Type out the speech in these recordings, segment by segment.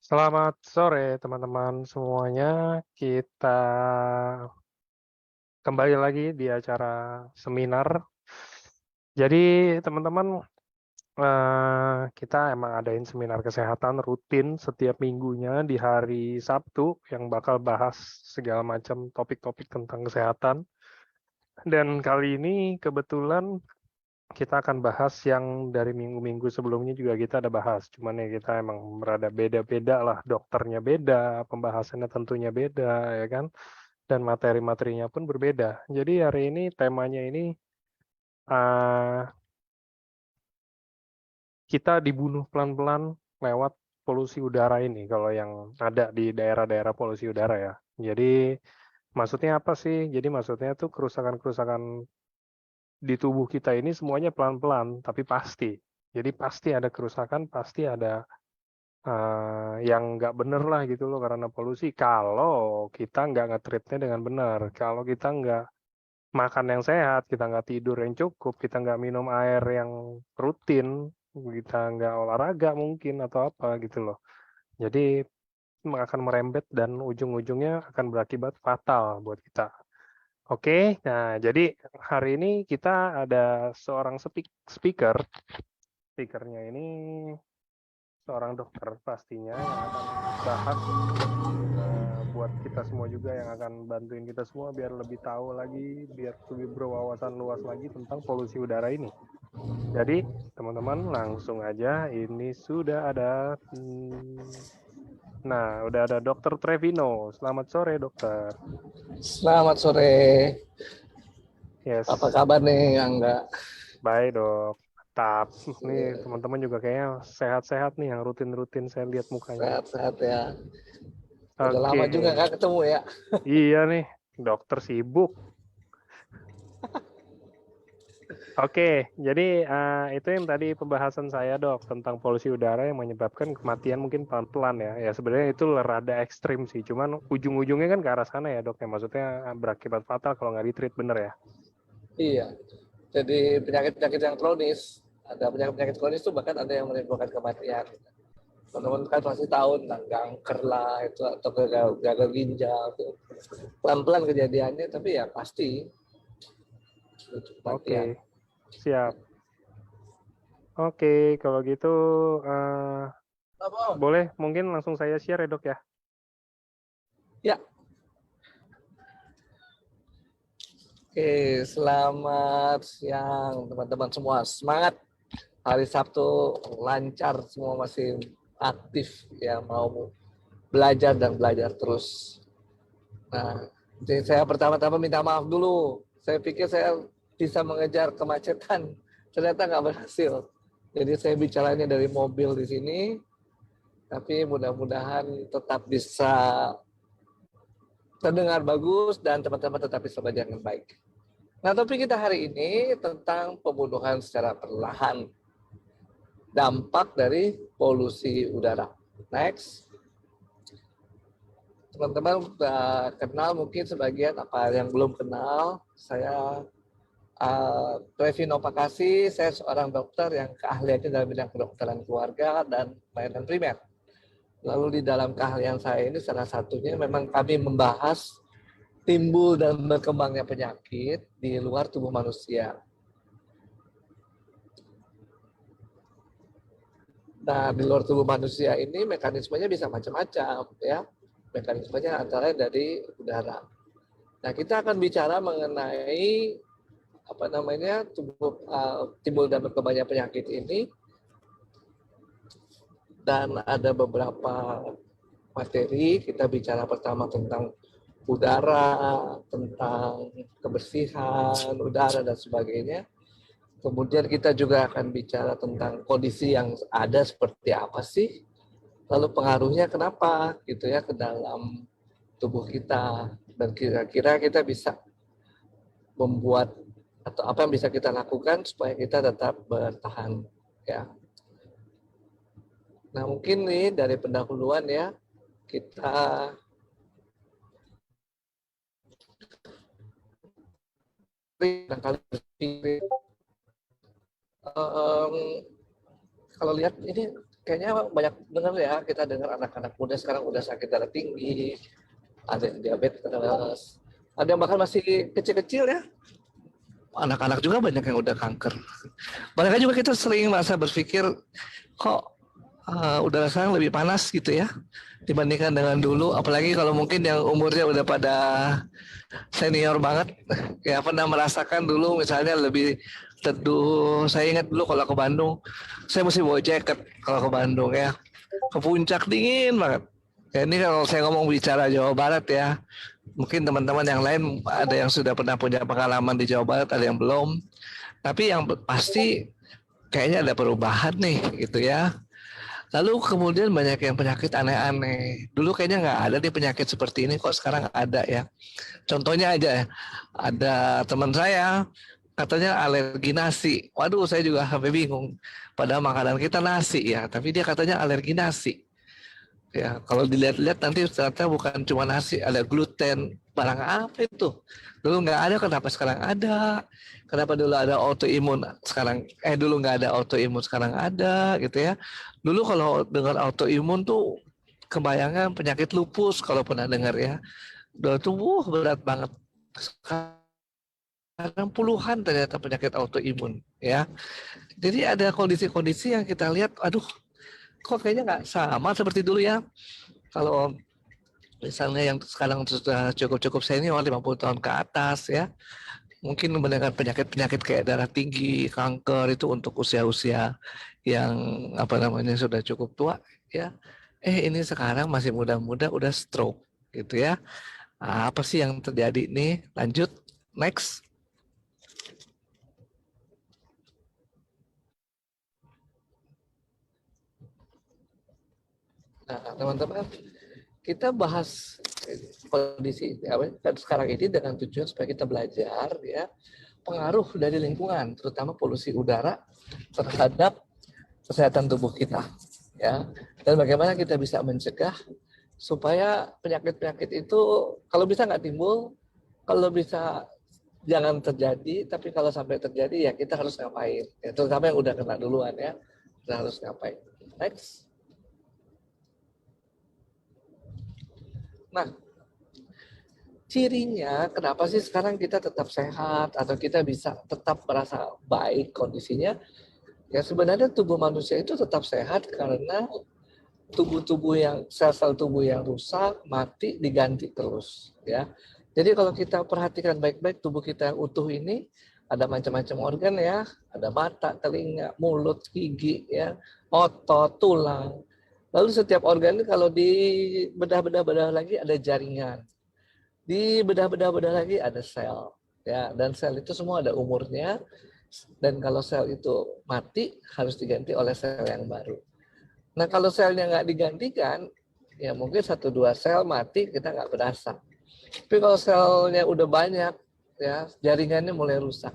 Selamat sore teman-teman semuanya. Kita kembali lagi di acara seminar. Jadi teman-teman, kita emang adain seminar kesehatan rutin setiap minggunya di hari Sabtu yang bakal bahas segala macam topik-topik tentang kesehatan. Dan kali ini kebetulan kita akan bahas yang dari minggu-minggu sebelumnya juga kita ada bahas. Cuman ya kita emang berada beda-beda lah, dokternya beda, pembahasannya tentunya beda, ya kan? Dan materi-materinya pun berbeda. Jadi hari ini temanya ini uh, kita dibunuh pelan-pelan lewat polusi udara ini kalau yang ada di daerah-daerah polusi udara ya. Jadi maksudnya apa sih? Jadi maksudnya tuh kerusakan-kerusakan di tubuh kita ini semuanya pelan-pelan tapi pasti. Jadi pasti ada kerusakan, pasti ada yang nggak bener lah gitu loh karena polusi. Kalau kita nggak nge-treatnya dengan benar, kalau kita nggak makan yang sehat, kita nggak tidur yang cukup, kita nggak minum air yang rutin, kita nggak olahraga mungkin atau apa gitu loh. Jadi akan merembet dan ujung-ujungnya akan berakibat fatal buat kita. Oke, nah jadi hari ini kita ada seorang speaker. Speakernya ini seorang dokter pastinya yang akan bahas buat kita semua juga yang akan bantuin kita semua biar lebih tahu lagi, biar lebih berwawasan luas lagi tentang polusi udara ini. Jadi teman-teman langsung aja ini sudah ada udah ada Dokter Trevino. Selamat sore dokter. Selamat sore. Yes. Apa kabar nih Angga? Baik dok. Mantap. Nih teman-teman juga kayaknya sehat-sehat nih yang rutin-rutin saya lihat mukanya. Sehat-sehat ya. Udah Oke. lama juga nggak ketemu ya. Iya nih, dokter sibuk. Oke, jadi itu yang tadi pembahasan saya dok tentang polusi udara yang menyebabkan kematian mungkin pelan-pelan ya. Ya sebenarnya itu rada ekstrim sih, cuman ujung-ujungnya kan ke arah sana ya dok ya. Maksudnya berakibat fatal kalau nggak di-treat bener ya. Iya. Jadi penyakit-penyakit yang kronis, ada penyakit-penyakit kronis itu bahkan ada yang menimbulkan kematian. Teman-teman kan pasti tahu tentang kanker lah itu atau gagal ginjal itu. Pelan-pelan kejadiannya tapi ya pasti kematian. Oke, siap. Oke, kalau gitu boleh mungkin langsung saya share ya dok ya. Ya. Oke, selamat siang teman-teman semua. Semangat. Hari Sabtu lancar, semua masih aktif ya, mau belajar dan belajar terus. Nah, jadi saya pertama-tama minta maaf dulu. Saya pikir saya bisa mengejar kemacetan, ternyata nggak berhasil. Jadi saya bicaranya dari mobil di sini, tapi mudah-mudahan tetap bisa terdengar bagus dan teman-teman tetap bisa belajar dengan baik. Nah, topik kita hari ini tentang pembunuhan secara perlahan, dampak dari polusi udara. Next. Teman-teman sudah kenal mungkin sebagian, apa yang belum kenal, saya Trevino Pakasi, saya seorang dokter yang keahliannya dalam bidang kedokteran keluarga dan layanan primer. Lalu di dalam keahlian saya ini salah satunya memang kami membahas timbul dan berkembangnya penyakit di luar tubuh manusia. Nah, di luar tubuh manusia ini mekanismenya bisa macam-macam ya. Mekanismenya antara dari udara. Nah, kita akan bicara mengenai timbul dan berkembangnya penyakit ini, dan ada beberapa materi. Kita bicara pertama tentang udara, tentang kebersihan udara dan sebagainya. Kemudian kita juga akan bicara tentang kondisi yang ada seperti apa sih, lalu pengaruhnya kenapa gitu ya ke dalam tubuh kita, dan kira-kira kita bisa membuat atau apa yang bisa kita lakukan supaya kita tetap bertahan ya. Nah, mungkin nih dari pendahuluan ya, kita barangkali berpikir kalau lihat ini kayaknya banyak dengar ya, kita dengar anak-anak muda sekarang udah sakit darah tinggi, ada yang diabetes, ada yang bahkan masih kecil-kecil ya. Anak-anak juga banyak yang udah kanker. Bahkan juga kita sering merasa berpikir, kok udara sekarang lebih panas gitu ya dibandingkan dengan dulu, apalagi kalau mungkin yang umurnya udah pada senior banget, ya pernah merasakan dulu misalnya lebih teduh. Saya ingat dulu kalau ke Bandung, saya mesti bawa jaket kalau ke Bandung ya. Ke puncak dingin banget. Ya, ini kalau saya ngomong bicara Jawa Barat ya, mungkin teman-teman yang lain ada yang sudah pernah punya pengalaman di Jawa Barat, ada yang belum. Tapi yang pasti kayaknya ada perubahan nih gitu ya. Lalu kemudian banyak yang penyakit aneh-aneh. Dulu kayaknya nggak ada nih penyakit seperti ini, kok sekarang ada ya. Contohnya aja, ada teman saya katanya alergi nasi. Waduh, saya juga sampai bingung. Padahal makanan kita nasi ya, tapi dia katanya alergi nasi. Ya, kalau dilihat-lihat nanti ternyata bukan cuma nasi, ada gluten. Barang apa itu? Dulu nggak ada, kenapa sekarang ada? Kenapa dulu ada autoimun, sekarang dulu nggak ada autoimun, sekarang ada gitu ya. Dulu kalau dengar autoimun tuh kebayangan penyakit lupus kalau pernah dengar ya. Udah tuh berat banget. Sekarang puluhan ternyata penyakit autoimun ya. Jadi ada kondisi-kondisi yang kita lihat, aduh, kok kayaknya nggak sama seperti dulu ya. Kalau misalnya yang sekarang sudah cukup senior 50 tahun ke atas ya, mungkin mendengar penyakit-penyakit kayak darah tinggi, kanker itu untuk usia-usia yang apa namanya sudah cukup tua ya. Ini sekarang masih muda-muda udah stroke gitu ya. Apa sih yang terjadi nih? Lanjut, next. Nah, teman-teman, kita bahas kondisi sekarang ini dengan tujuan supaya kita belajar ya pengaruh dari lingkungan, terutama polusi udara terhadap kesehatan tubuh kita ya, dan bagaimana kita bisa mencegah supaya penyakit-penyakit itu kalau bisa nggak timbul, kalau bisa jangan terjadi, tapi kalau sampai terjadi ya kita harus ngapain ya, terutama yang udah kena duluan ya, kita harus ngapain. Next. Nah, cirinya kenapa sih sekarang kita tetap sehat atau kita bisa tetap merasa baik kondisinya? Ya sebenarnya tubuh manusia itu tetap sehat karena tubuh-tubuh yang sel-sel tubuh yang rusak, mati, diganti terus ya. Jadi kalau kita perhatikan baik-baik tubuh kita yang utuh ini ada macam-macam organ ya, ada mata, telinga, mulut, gigi ya, otot, tulang. Lalu setiap organ ini kalau dibedah-bedah lagi ada jaringan. Di bedah-bedah lagi ada sel. Ya, dan sel itu semua ada umurnya. Dan kalau sel itu mati, harus diganti oleh sel yang baru. Nah, kalau selnya nggak digantikan, ya mungkin 1-2 sel mati, kita nggak berasa. Tapi kalau selnya udah banyak, ya jaringannya mulai rusak.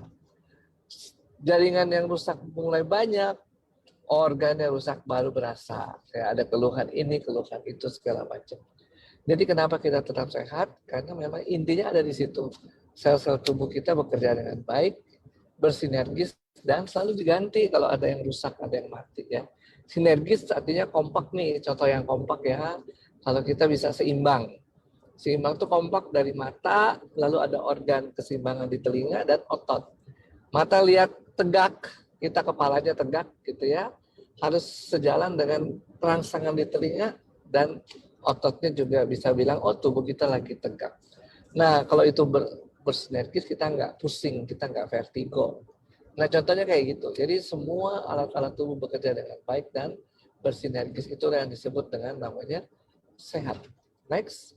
Jaringan yang rusak mulai banyak, organnya rusak baru berasa. Ya, ada keluhan ini, keluhan itu, segala macam. Jadi kenapa kita tetap sehat? Karena memang intinya ada di situ. Sel-sel tubuh kita bekerja dengan baik, bersinergis, dan selalu diganti kalau ada yang rusak, ada yang mati ya. Sinergis artinya kompak nih, contoh yang kompak ya. Kalau kita bisa seimbang. Seimbang itu kompak dari mata, lalu ada organ keseimbangan di telinga dan otot. Mata lihat tegak, kita kepalanya tegak gitu ya. Harus sejalan dengan rangsangan di telinga dan ototnya juga bisa bilang, oh tubuh kita lagi tegak. Nah, kalau itu bersinergis, kita nggak pusing, kita nggak vertigo. Nah, contohnya kayak gitu. Jadi semua alat-alat tubuh bekerja dengan baik dan bersinergis. Itu yang disebut dengan namanya sehat. Next.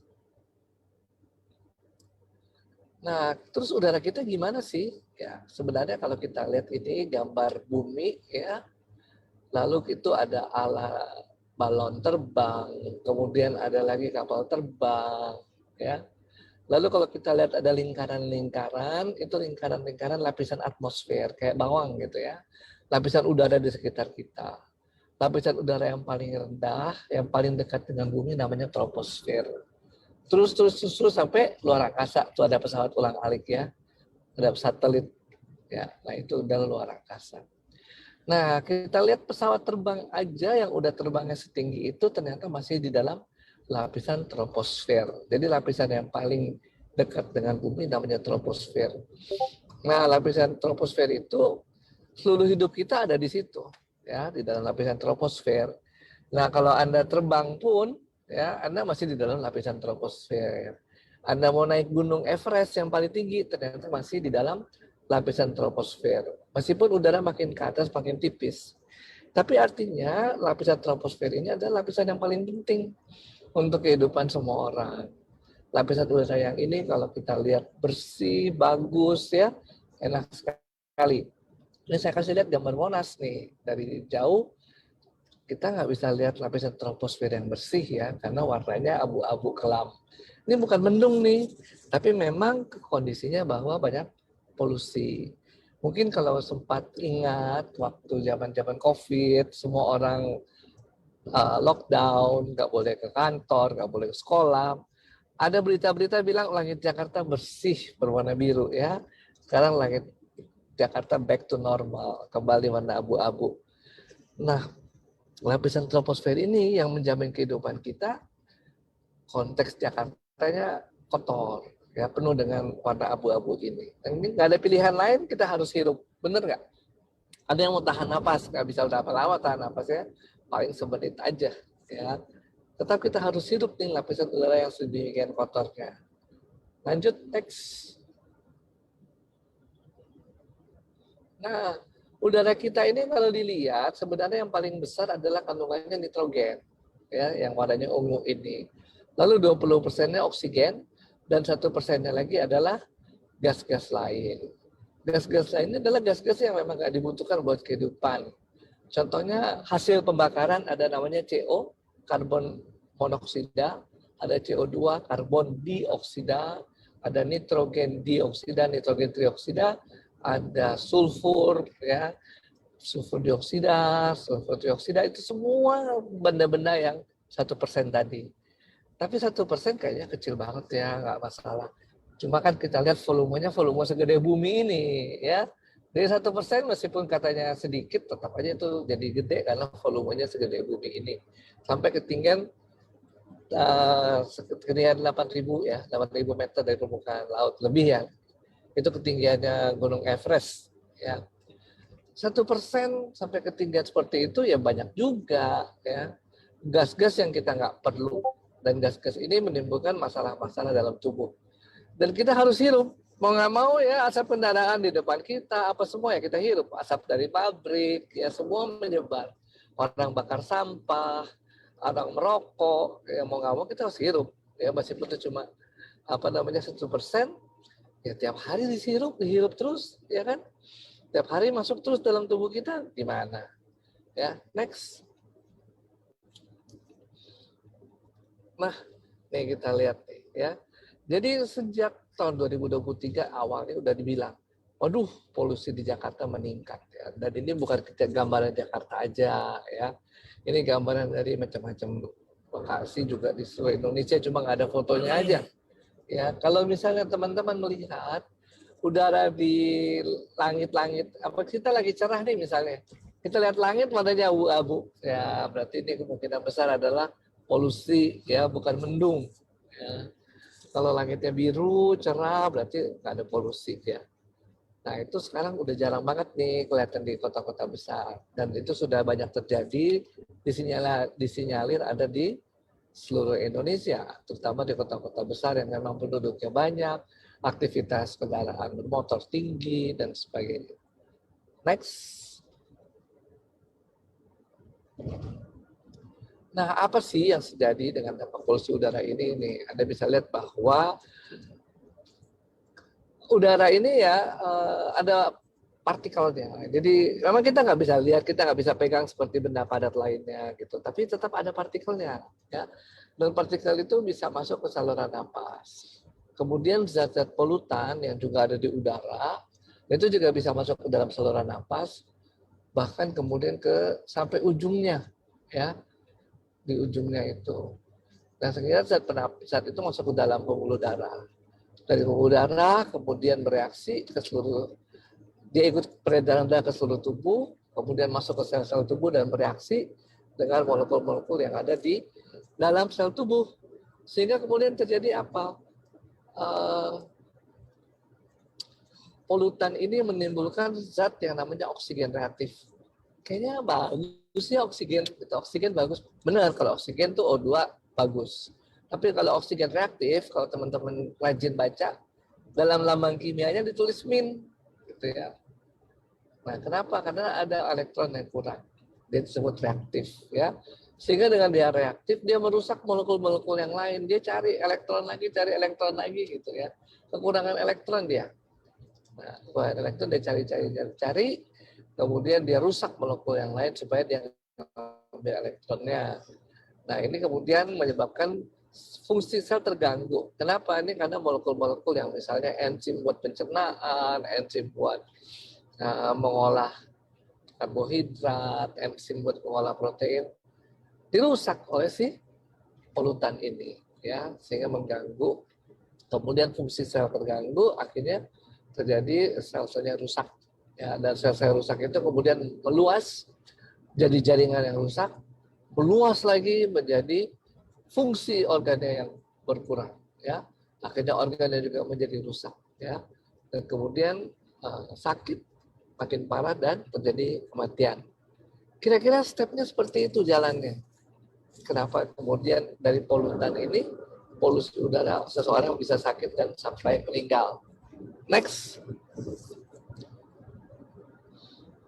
Nah, terus udara kita gimana sih? Ya, sebenarnya kalau kita lihat ini gambar bumi ya, lalu itu ada alat balon terbang, kemudian ada lagi kapal terbang, ya. Lalu kalau kita lihat ada lingkaran-lingkaran, itu lingkaran-lingkaran lapisan atmosfer, kayak bawang gitu ya. Lapisan udara di sekitar kita. Lapisan udara yang paling rendah, yang paling dekat dengan bumi namanya troposfer. Terus sampai luar angkasa, tuh ada pesawat ulang-alik ya, ada satelit, ya. Nah itu udah luar angkasa. Nah, kita lihat pesawat terbang aja yang udah terbangnya setinggi itu ternyata masih di dalam lapisan troposfer. Jadi lapisan yang paling dekat dengan bumi namanya troposfer. Nah, lapisan troposfer itu seluruh hidup kita ada di situ, ya, di dalam lapisan troposfer. Nah, kalau Anda terbang pun, ya, Anda masih di dalam lapisan troposfer. Anda mau naik gunung Everest yang paling tinggi, ternyata masih di dalam lapisan troposfer. Meskipun udara makin ke atas, makin tipis. Tapi artinya lapisan troposfer ini adalah lapisan yang paling penting untuk kehidupan semua orang. Lapisan udara yang ini kalau kita lihat bersih, bagus, ya, enak sekali. Ini saya kasih lihat gambar Monas nih. Dari jauh, kita nggak bisa lihat lapisan troposfer yang bersih ya, karena warnanya abu-abu kelam. Ini bukan mendung nih, tapi memang kondisinya bahwa banyak polusi. Mungkin kalau sempat ingat waktu zaman-zaman COVID, semua orang lockdown, nggak boleh ke kantor, nggak boleh ke sekolah. Ada berita-berita bilang langit Jakarta bersih berwarna biru ya. Sekarang langit Jakarta back to normal, kembali warna abu-abu. Nah, lapisan troposfer ini yang menjamin kehidupan kita, konteks Jakartanya kotor, ya, penuh dengan warna abu-abu ini. Dan ini nggak ada pilihan lain, kita harus hirup, bener nggak? Ada yang mau tahan napas, nggak bisa udah lama tahan napasnya, paling semenit aja, ya. Tetap kita harus hidup nih lapisan udara yang sedemikian kotornya. Lanjut, next. Nah, udara kita ini kalau dilihat sebenarnya yang paling besar adalah kandungannya nitrogen, ya, yang warnanya ungu ini. Lalu 20%-nya oksigen dan 1%-nya lagi adalah gas-gas lain. Gas-gas lainnya adalah gas-gas yang memang nggak dibutuhkan buat kehidupan. Contohnya hasil pembakaran ada namanya CO, karbon monoksida, ada CO2, karbon dioksida, ada nitrogen dioksida, nitrogen trioksida, ada sulfur, ya, sulfur dioksida, itu semua benda-benda yang 1% tadi. Tapi 1% kayaknya kecil banget ya, nggak masalah. Cuma kan kita lihat volumenya volume segede bumi ini, ya. Dari 1% meskipun katanya sedikit, tetap aja itu jadi gede karena volumenya segede bumi ini. Sampai ketinggian ketinggian 8.000 ya, 8.000 meter dari permukaan laut lebih ya. Itu ketinggiannya Gunung Everest, ya. 1% sampai ketinggian seperti itu ya banyak juga, ya. Gas-gas yang kita nggak perlu, dan gas-gas ini menimbulkan masalah-masalah dalam tubuh. Dan kita harus hirup, mau nggak mau ya, asap kendaraan di depan kita, apa semua ya kita hirup. Asap dari pabrik, ya semua menyebar. Orang bakar sampah, orang merokok, ya mau nggak mau kita harus hirup. Ya meskipun itu cuma 1%, ya tiap hari dihirup terus, ya kan? Tiap hari masuk terus dalam tubuh kita, gimana? Ya, next. Nah, nih kita lihat nih, ya. Jadi sejak tahun 2023 awalnya udah dibilang, waduh polusi di Jakarta meningkat, ya. Dan ini bukan gambaran Jakarta aja, ya. Ini gambaran dari macam-macam lokasi juga di seluruh Indonesia, cuma nggak ada fotonya aja. Ya, kalau misalnya teman-teman melihat udara di langit-langit, apa kita lagi cerah nih misalnya, kita lihat langit warnanya abu-abu, ya berarti ini kemungkinan besar adalah polusi, ya bukan mendung. Ya. Kalau langitnya biru, cerah, berarti nggak ada polusi ya. Nah itu sekarang udah jarang banget nih kelihatan di kota-kota besar. Dan itu sudah banyak terjadi, disinyalir ada di seluruh Indonesia, terutama di kota-kota besar yang memang penduduknya banyak, aktivitas kendaraan bermotor tinggi, dan sebagainya. Next. Nah, apa sih yang terjadi dengan dampak polusi udara ini? Anda bisa lihat bahwa udara ini ya ada partikelnya. Jadi memang kita nggak bisa lihat, kita nggak bisa pegang seperti benda padat lainnya gitu. Tapi tetap ada partikelnya, ya. Dan partikel itu bisa masuk ke saluran napas. Kemudian zat-zat polutan yang juga ada di udara itu juga bisa masuk ke dalam saluran napas, bahkan kemudian sampai ujungnya, ya. Di ujungnya itu. Dan sehingga zat itu masuk ke dalam pembuluh darah. Dari pembuluh darah kemudian bereaksi ke seluruh, dia ikut peredaran darah ke seluruh tubuh, kemudian masuk ke sel-sel tubuh dan bereaksi dengan molekul-molekul yang ada di dalam sel tubuh. Sehingga kemudian terjadi apa? Polutan ini menimbulkan zat yang namanya oksigen reaktif. Kayaknya bagus ya oksigen. Oksigen bagus. Benar, kalau oksigen tuh O2 bagus. Tapi kalau oksigen reaktif, kalau teman-teman rajin baca, dalam lambang kimianya ditulis min. Gitu ya. Nah, kenapa? Karena ada elektron yang kurang. Dia disebut reaktif. Ya. Sehingga dengan dia reaktif, dia merusak molekul-molekul yang lain. Dia cari elektron lagi gitu ya. Kekurangan elektron dia. Nah, elektron dia cari, kemudian dia rusak molekul yang lain supaya dia ambil elektronnya. Nah, ini kemudian menyebabkan fungsi sel terganggu. Kenapa? Ini karena molekul-molekul yang misalnya enzim buat pencernaan, enzim buat mengolah karbohidrat, enzim buat mengolah protein, dirusak oleh si polutan ini, ya, sehingga mengganggu. Kemudian fungsi sel terganggu, akhirnya terjadi sel-selnya rusak. Ya, dan sel-sel rusak itu kemudian meluas, jadi jaringan yang rusak, meluas lagi menjadi fungsi organnya yang berkurang. Ya, akhirnya organnya juga menjadi rusak. Ya, dan kemudian sakit, makin parah dan terjadi kematian. Kira-kira stepnya seperti itu jalannya. Kenapa kemudian dari polutan ini, polusi udara, seseorang bisa sakit dan sampai meninggal. Next.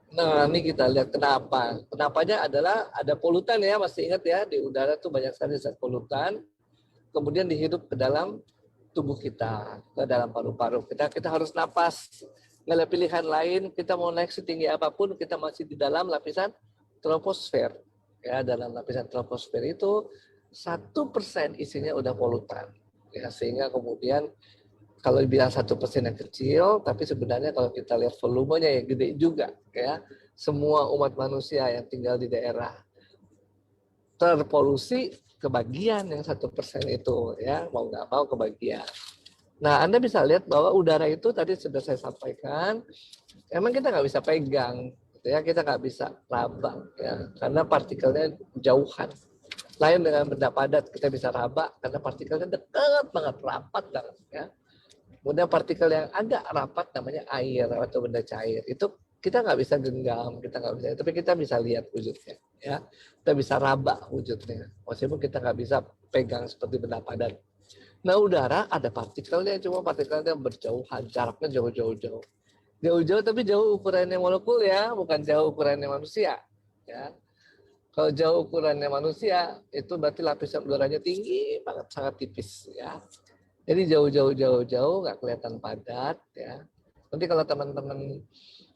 Nah, ini kita lihat kenapa. Kenapanya adalah ada polutan ya, masih ingat ya, di udara tuh banyak sekali zat polutan. Kemudian dihirup ke dalam tubuh kita, ke dalam paru-paru kita. Kita harus napas. Nggak ada pilihan lain, kita mau naik setinggi apapun, kita masih di dalam lapisan troposfer. Ya, dalam lapisan troposfer itu 1% isinya udah polutan. Ya, sehingga kemudian kalau dibilang 1% yang kecil, tapi sebenarnya kalau kita lihat volumenya yang gede juga, ya. Semua umat manusia yang tinggal di daerah terpolusi kebagian yang 1% itu, ya, mau nggak mau kebagian. Nah, Anda bisa lihat bahwa udara itu tadi sudah saya sampaikan, emang kita nggak bisa pegang, gitu ya, kita nggak bisa raba, ya, karena partikelnya jauhan. Lain dengan benda padat, kita bisa raba karena partikelnya dekat banget, rapat banget, ya. Kemudian partikel yang agak rapat namanya air atau benda cair. Itu kita nggak bisa genggam, kita nggak bisa, tapi kita bisa lihat wujudnya. Ya, kita bisa raba wujudnya. Meskipun kita nggak bisa pegang seperti benda padat. Nah, udara ada partikelnya, cuma partikelnya berjauhan, jaraknya jauh-jauh. Jauh-jauh tapi jauh ukurannya molekul ya, bukan jauh ukurannya manusia. Ya. Kalau jauh ukurannya manusia, itu berarti lapisan udaranya tinggi banget, sangat tipis ya. Jadi jauh-jauh nggak kelihatan padat ya. Nanti kalau teman-teman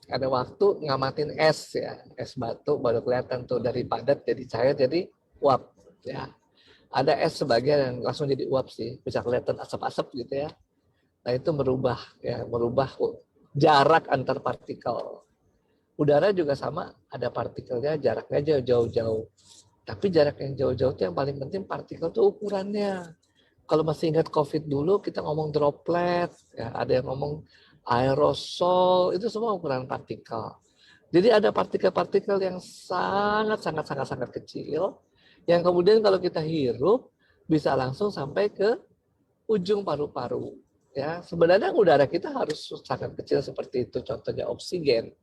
ada waktu ngamatin es ya, es batu baru kelihatan tuh dari padat jadi cair jadi uap ya. Ada es sebagian yang langsung jadi uap sih, bisa kelihatan asap-asap gitu ya. Nah itu merubah jarak antar partikel. Udara juga sama, ada partikelnya jaraknya jauh-jauh. Tapi jarak yang jauh-jauh itu yang paling penting partikel tuh ukurannya. Kalau masih ingat COVID dulu, kita ngomong droplet, ya, ada yang ngomong aerosol, itu semua ukuran partikel. Jadi ada partikel-partikel yang sangat kecil, yang kemudian kalau kita hirup, bisa langsung sampai ke ujung paru-paru. Ya, sebenarnya udara kita harus sangat kecil seperti itu, contohnya oksigen.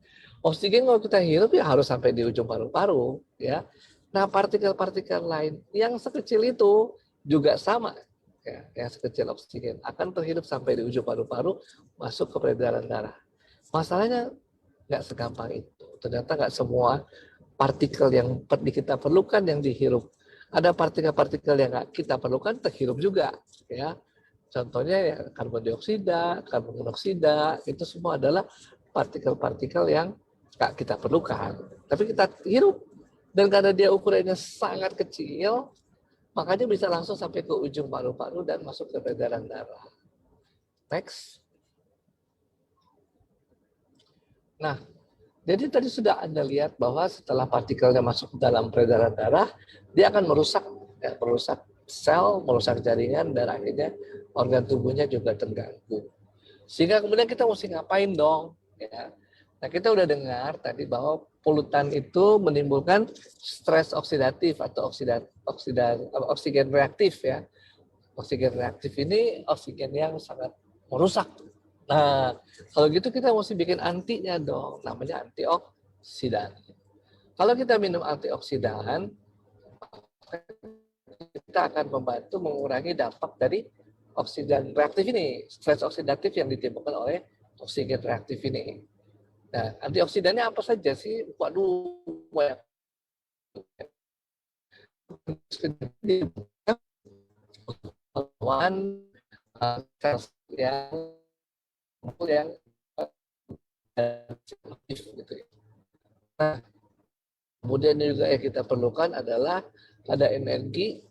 Oksigen kalau kita hirup ya harus sampai di ujung paru-paru. Ya. Nah, partikel-partikel lain yang sekecil itu juga sama. Ya, yang sekecil oksigen akan terhirup sampai di ujung paru-paru, masuk ke peredaran darah. Masalahnya nggak segampang itu. Ternyata nggak semua partikel yang kita perlukan yang dihirup. Ada partikel-partikel yang nggak kita perlukan terhirup juga. Ya, contohnya ya, karbon dioksida, karbon monoksida, itu semua adalah partikel-partikel yang nggak kita perlukan. Tapi kita hirup. Dan karena dia ukurannya sangat kecil, makanya bisa langsung sampai ke ujung paru-paru dan masuk ke peredaran darah. Next. Nah, jadi tadi sudah Anda lihat bahwa setelah partikelnya masuk ke dalam peredaran darah, dia akan merusak sel, merusak jaringan, dan akhirnya organ tubuhnya juga terganggu. Sehingga kemudian kita mesti ngapain dong? Ya. Nah, kita udah dengar tadi bahwa polutan itu menimbulkan stres oksidatif atau oksigen reaktif ya. Oksigen reaktif ini oksigen yang sangat merusak. Nah, kalau gitu kita mesti bikin antinya dong, namanya antioksidan. Kalau kita minum antioksidan, kita akan membantu mengurangi dampak dari oksigen reaktif ini, stres oksidatif yang ditimbulkan oleh oksigen reaktif ini. Nah, antioksidannya apa saja sih? Waduh, banyak. Melawan sel yang aktif gitu ya. Nah, kemudian juga yang kita perlukan adalah ada energi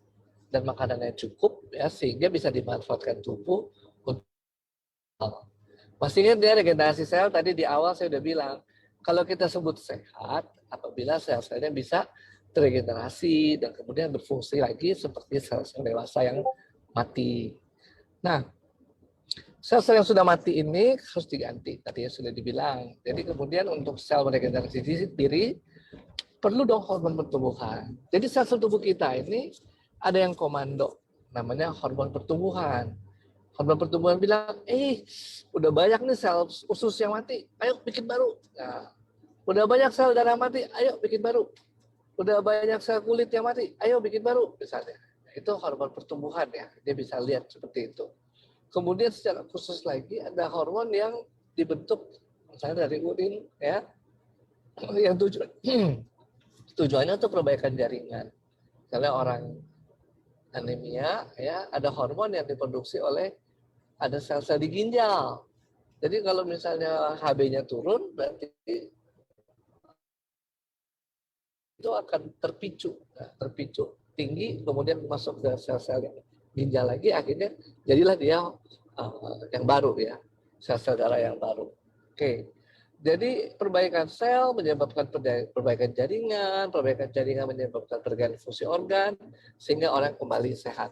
dan makanan yang cukup ya sehingga bisa dimanfaatkan tubuh untuk masih ingat ya regenerasi sel tadi di awal saya udah bilang kalau kita sebut sehat apabila sel-selnya bisa terregenerasi dan kemudian berfungsi lagi seperti sel-sel dewasa yang mati. Nah, sel-sel yang sudah mati ini harus diganti tadi sudah dibilang. Jadi kemudian untuk sel meregenerasi diri perlu dong hormon pertumbuhan. Jadi sel-sel tubuh kita ini ada yang komando, namanya hormon pertumbuhan. Hormon pertumbuhan bilang, udah banyak nih sel usus yang mati, ayo bikin baru. Nah, udah banyak sel darah mati, ayo bikin baru. Udah banyak sel kulit yang mati, ayo bikin baru, misalnya. Itu hormon pertumbuhan ya, dia bisa lihat seperti itu. Kemudian secara khusus lagi ada hormon yang dibentuk misalnya dari urin ya, yang tujuannya untuk perbaikan jaringan. Misalnya orang anemia ya, ada hormon yang diproduksi oleh ada sel-sel di ginjal. Jadi kalau misalnya HB-nya turun berarti itu akan terpicu tinggi kemudian masuk ke sel-sel ginjal lagi akhirnya jadilah dia yang baru ya, sel-sel darah yang baru. Oke. Jadi perbaikan sel menyebabkan perbaikan jaringan menyebabkan perbaikan fungsi organ, sehingga orang kembali sehat.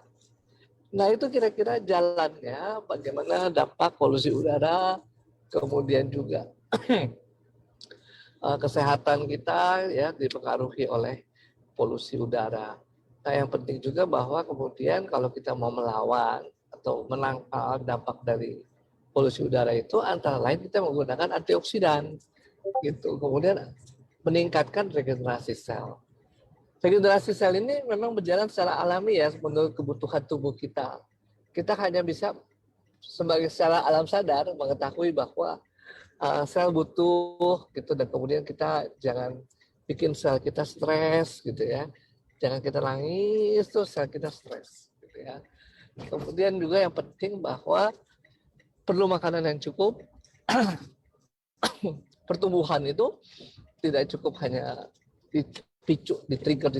Nah itu kira-kira jalannya bagaimana dampak polusi udara, kemudian juga kesehatan kita ya dipengaruhi oleh polusi udara. Nah yang penting juga bahwa kemudian kalau kita mau melawan atau menangkal dampak dari polusi udara itu antara lain kita menggunakan antioksidan gitu. Kemudian meningkatkan regenerasi sel. Regenerasi sel ini memang berjalan secara alami ya menurut kebutuhan tubuh kita. Kita hanya bisa secara alam sadar mengetahui bahwa sel butuh gitu dan kemudian kita jangan bikin sel kita stres gitu ya. Jangan kita nangis terus sel kita stres gitu ya. Kemudian juga yang penting bahwa perlu makanan yang cukup. Pertumbuhan itu tidak cukup hanya dipicu, di-trigger,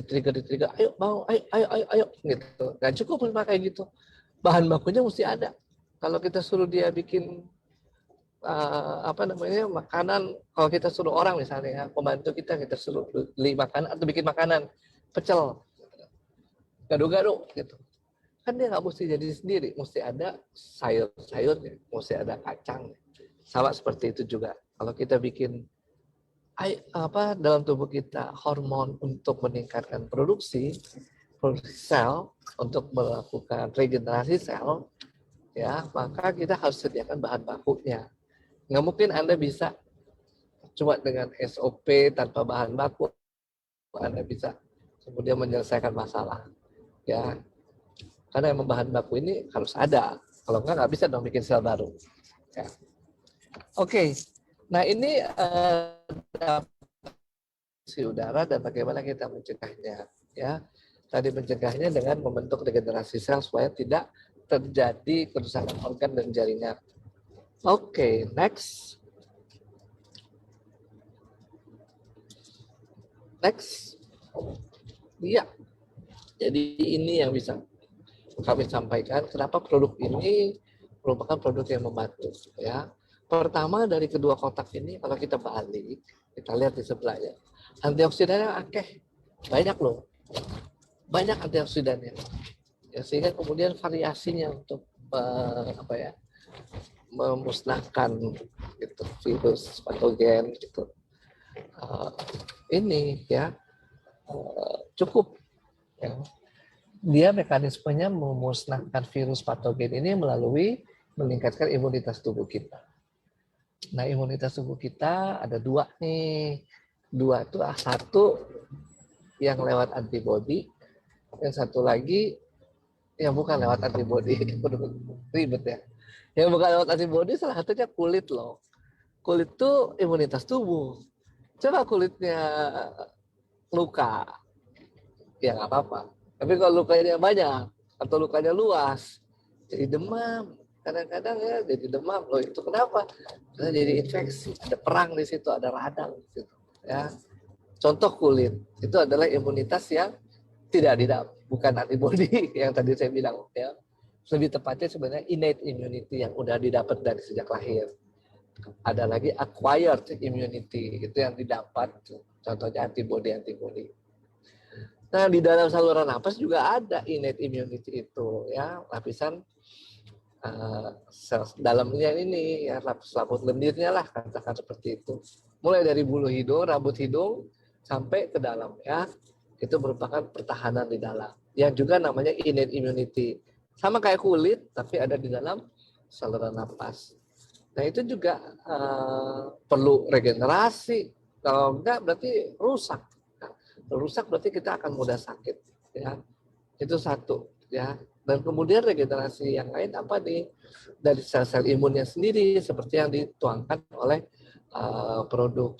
ayo mau, ayo, gitu. Nggak cukup kayak gitu. Bahan bakunya mesti ada. Kalau kita suruh dia bikin makanan, kalau kita suruh orang misalnya ya, pembantu kita suruh beli makanan atau bikin makanan pecel, gado-gado gitu. Kan dia nggak mesti jadi sendiri, mesti ada sayur-sayurnya, mesti ada kacang. Sama seperti itu juga. Kalau kita bikin dalam tubuh kita hormon untuk meningkatkan produksi sel, untuk melakukan regenerasi sel, ya maka kita harus sediakan bahan bakunya. Nggak mungkin Anda bisa cuma dengan SOP tanpa bahan baku, Anda bisa kemudian menyelesaikan masalah. Ya, karena yang bahan baku ini harus ada. Kalau nggak bisa dong bikin sel baru. Ya. Oke. Nah ini polusi udara dan bagaimana kita mencegahnya. Ya, tadi mencegahnya dengan membentuk regenerasi sel supaya tidak terjadi kerusakan organ dan jaringan. Oke, next. Iya. Jadi ini yang bisa kami sampaikan kenapa produk ini merupakan produk yang membantu ya. Pertama dari kedua kotak ini kalau kita balik, kita lihat di sebelahnya. Antioksidannya akeh, banyak loh. Banyak antioksidannya. Ya, sehingga kemudian variasinya untuk memusnahkan gitu, virus patogen gitu. Ini ya cukup ya. Dia mekanismenya memusnahkan virus patogen ini melalui meningkatkan imunitas tubuh kita. Nah, imunitas tubuh kita ada dua nih. Dua itu satu yang lewat antibodi, yang satu lagi yang bukan lewat antibodi. Ribet ya. Yang bukan lewat antibodi salah satunya kulit loh. Kulit itu imunitas tubuh. Coba kulitnya luka, ya nggak apa-apa. Tapi kalau lukanya banyak atau lukanya luas, jadi demam. Kadang-kadang ya jadi demam. Loh itu kenapa? Karena jadi infeksi. Ada perang di situ, ada radang di situ. Ya. Contoh kulit itu adalah imunitas yang tidak bukan antibody yang tadi saya bilang. Ya. Lebih tepatnya sebenarnya innate immunity yang udah didapat dari sejak lahir. Ada lagi acquired immunity, itu yang didapat, contohnya antibody. Nah, di dalam saluran napas juga ada innate immunity itu, ya, lapisan sel dalamnya ini, ya, lapis lendirnya lah, katakan seperti itu. Mulai dari bulu hidung, rambut hidung, sampai ke dalam, ya. Itu merupakan pertahanan di dalam, yang juga namanya innate immunity. Sama kayak kulit, tapi ada di dalam saluran napas. Nah, itu juga perlu regenerasi. Kalau enggak berarti rusak. Nah, rusak berarti kita akan mudah sakit. Ya, itu satu. Ya, dan kemudian regenerasi yang lain apa nih? Dari sel-sel imunnya sendiri, seperti yang dituangkan oleh produk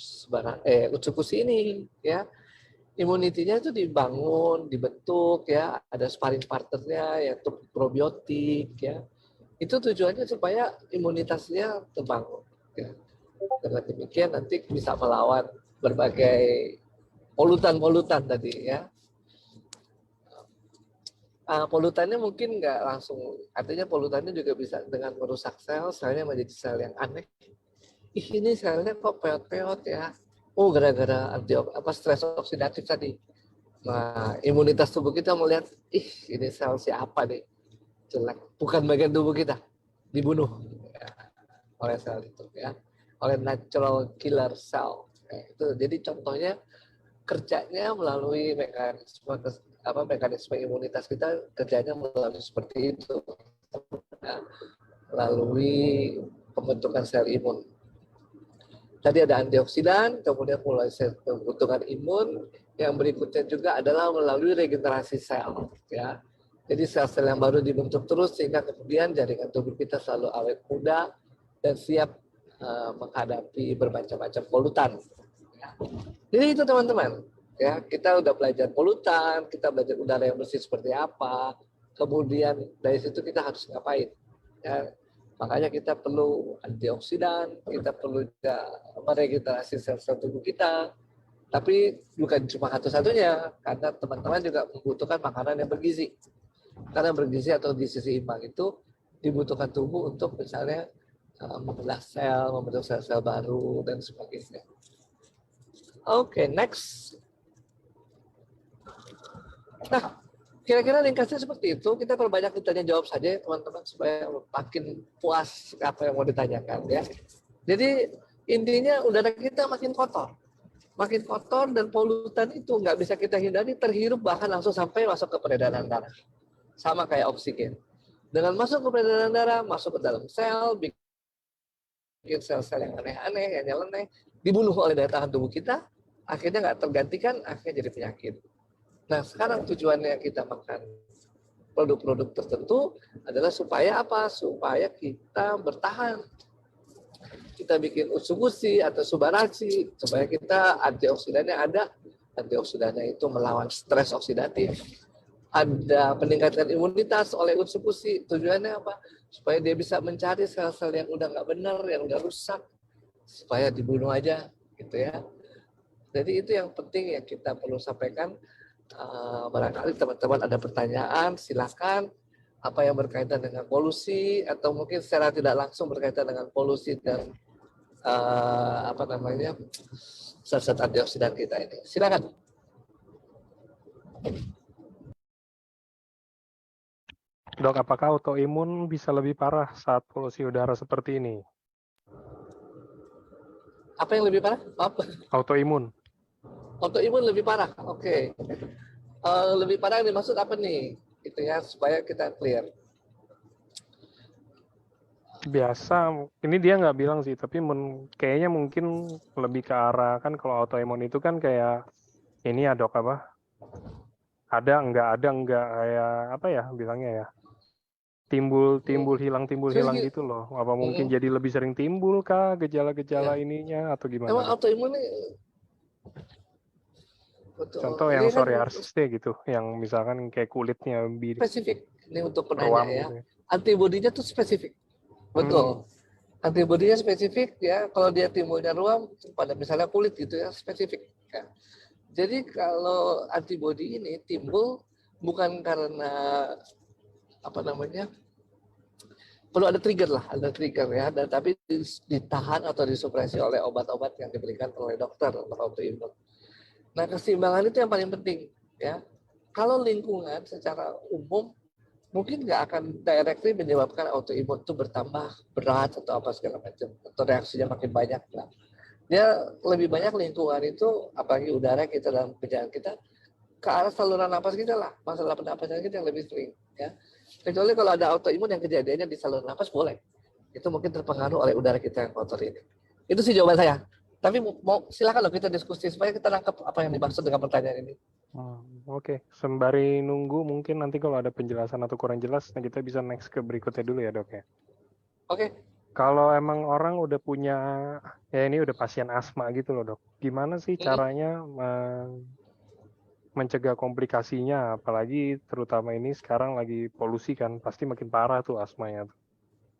Utsukushi ini. Ya, imunitinya itu dibangun, dibentuk. Ya, ada sparring partnernya, yaitu probiotik. Ya. Itu tujuannya supaya imunitasnya terbangun. Ya. Dengan demikian nanti bisa melawan berbagai polutan tadi ya. Polutannya mungkin nggak langsung, artinya polutannya juga bisa dengan merusak selnya menjadi sel yang aneh. Ini selnya kok peot-peot ya. Oh, gara-gara stres oksidatif tadi. Nah, imunitas tubuh kita melihat, ini sel siapa nih? Jelek. Bukan bagian tubuh kita. Dibunuh ya, oleh sel itu ya, oleh natural killer cell. Itu jadi contohnya kerjanya melalui mekanisme imunitas kita, kerjanya melalui seperti itu ya, melalui pembentukan sel imun. Tadi ada antioksidan, kemudian mulai pembentukan imun, yang berikutnya juga adalah melalui regenerasi sel ya. Jadi sel-sel yang baru dibentuk terus sehingga kemudian jaringan tubuh kita selalu awet muda dan siap menghadapi bermacam-macam polutan. Ya. Jadi itu teman-teman, ya kita udah belajar polutan, kita belajar udara yang bersih seperti apa, kemudian dari situ kita harus ngapain. Ya. Makanya kita perlu antioksidan, kita perlu meregenerasi sel-sel tubuh kita. Tapi bukan cuma satu-satunya, karena teman-teman juga membutuhkan makanan yang bergizi. Karena bergizi atau gizi seimbang itu dibutuhkan tubuh untuk misalnya membelah sel, membentuk sel-sel baru, dan sebagainya. Oke, next. Nah, kira-kira ringkasnya seperti itu. Kita perbanyak ditanya jawab saja, teman-teman, supaya makin puas apa yang mau ditanyakan. Ya. Jadi, intinya udara kita makin kotor. Makin kotor dan polutan itu nggak bisa kita hindari, terhirup bahkan langsung sampai masuk ke peredaran darah. Sama kayak oksigen. Dengan masuk ke peredaran darah, masuk ke dalam sel, bikin sel-sel yang aneh-aneh, yang nyeleneh, dibunuh oleh daya tahan tubuh kita, akhirnya nggak tergantikan, akhirnya jadi penyakit. Nah, sekarang tujuannya kita makan produk-produk tertentu adalah supaya apa? Supaya kita bertahan. Kita bikin Utsukushi atau Subarashi, supaya kita antioksidannya ada. Antioksidannya itu melawan stres oksidatif. Ada peningkatan imunitas oleh Utsukushi. Tujuannya apa? Supaya dia bisa mencari sel-sel yang udah nggak benar, yang udah rusak, supaya dibunuh aja, gitu ya. Jadi itu yang penting yang kita perlu sampaikan. Barangkali teman-teman ada pertanyaan, silakan. Apa yang berkaitan dengan polusi atau mungkin secara tidak langsung berkaitan dengan polusi dan zat-zat antioksidan kita ini. Silakan. Dok, apakah autoimun bisa lebih parah saat polusi udara seperti ini? Apa yang lebih parah? Maaf. Autoimun. Autoimun lebih parah. Oke. Lebih parah yang dimaksud apa nih? Itu ya supaya kita clear. Biasa, ini dia nggak bilang sih, tapi kayaknya mungkin lebih ke arah, kan kalau autoimun itu kan kayak, ini ya dok apa, ada enggak, kayak apa ya bilangnya ya, timbul Hmm. timbul Sebenarnya hilang gini, gitu loh. Apa mungkin hmm, jadi lebih sering timbul kah ya. gejala-gejala ininya atau gimana Emang dok? autoimun ini betul. Contoh yang Ini kan psoriasis deh gitu, yang misalkan kayak kulitnya spesifik. Ini untuk penanya ruam ya. gitu ya. Antibodinya tuh spesifik. Hmm, Betul. Antibodinya spesifik ya. Kalau dia timbulnya ruam pada misalnya kulit gitu ya, spesifik. Ya. Jadi kalau antibodi ini timbul bukan karena apa namanya, perlu ada trigger lah, ada trigger ya, dan tapi ditahan atau disupresi oleh obat-obat yang diberikan oleh dokter untuk autoimun. Nah, keseimbangan itu yang paling penting ya. Kalau lingkungan secara umum mungkin nggak akan directly menyebabkan autoimun itu bertambah berat atau apa segala macam atau reaksinya makin banyak. Nah, dia lebih banyak lingkungan itu, apalagi udara kita dalam perjalanan kita ke arah saluran napas kita lah, masalah pernapasan kita yang lebih sering ya. Kecuali kalau ada autoimun yang kejadiannya di saluran napas boleh, itu mungkin terpengaruh oleh udara kita yang kotor ini. Itu sih jawaban saya. Tapi mau silakan loh kita diskusi supaya kita nangkep apa yang dimaksud dengan pertanyaan ini. Oke. Sembari nunggu mungkin nanti kalau ada penjelasan atau kurang jelas, nah kita bisa next ke berikutnya dulu ya dok ya. Oke. Kalau emang orang udah punya, ya ini udah pasien asma gitu loh dok, gimana sih caranya mencegah komplikasinya, apalagi terutama ini sekarang lagi polusi kan, pasti makin parah tuh asmanya.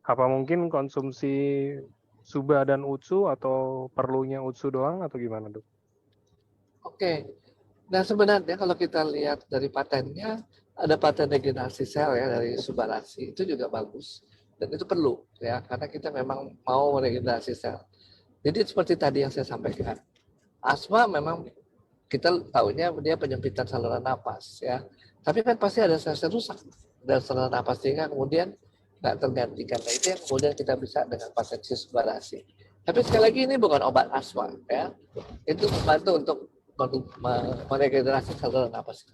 Apa mungkin konsumsi Suba dan Utsu atau perlunya Utsu doang atau gimana dok? Oke. Nah sebenarnya kalau kita lihat dari patennya, ada paten regenerasi sel ya dari Subarasi, itu juga bagus dan itu perlu ya karena kita memang mau meregenerasi sel. Jadi seperti tadi yang saya sampaikan, asma memang kita tahunya dia penyempitan saluran napas ya. Tapi kan pasti ada sel-sel rusak dan saluran napas sehingga kemudian nggak tergantikan. Nah, itu yang kemudian kita bisa dengan patensi Subarasi. Tapi sekali lagi ini bukan obat asma ya. Itu membantu untuk meregenerasi saluran napas.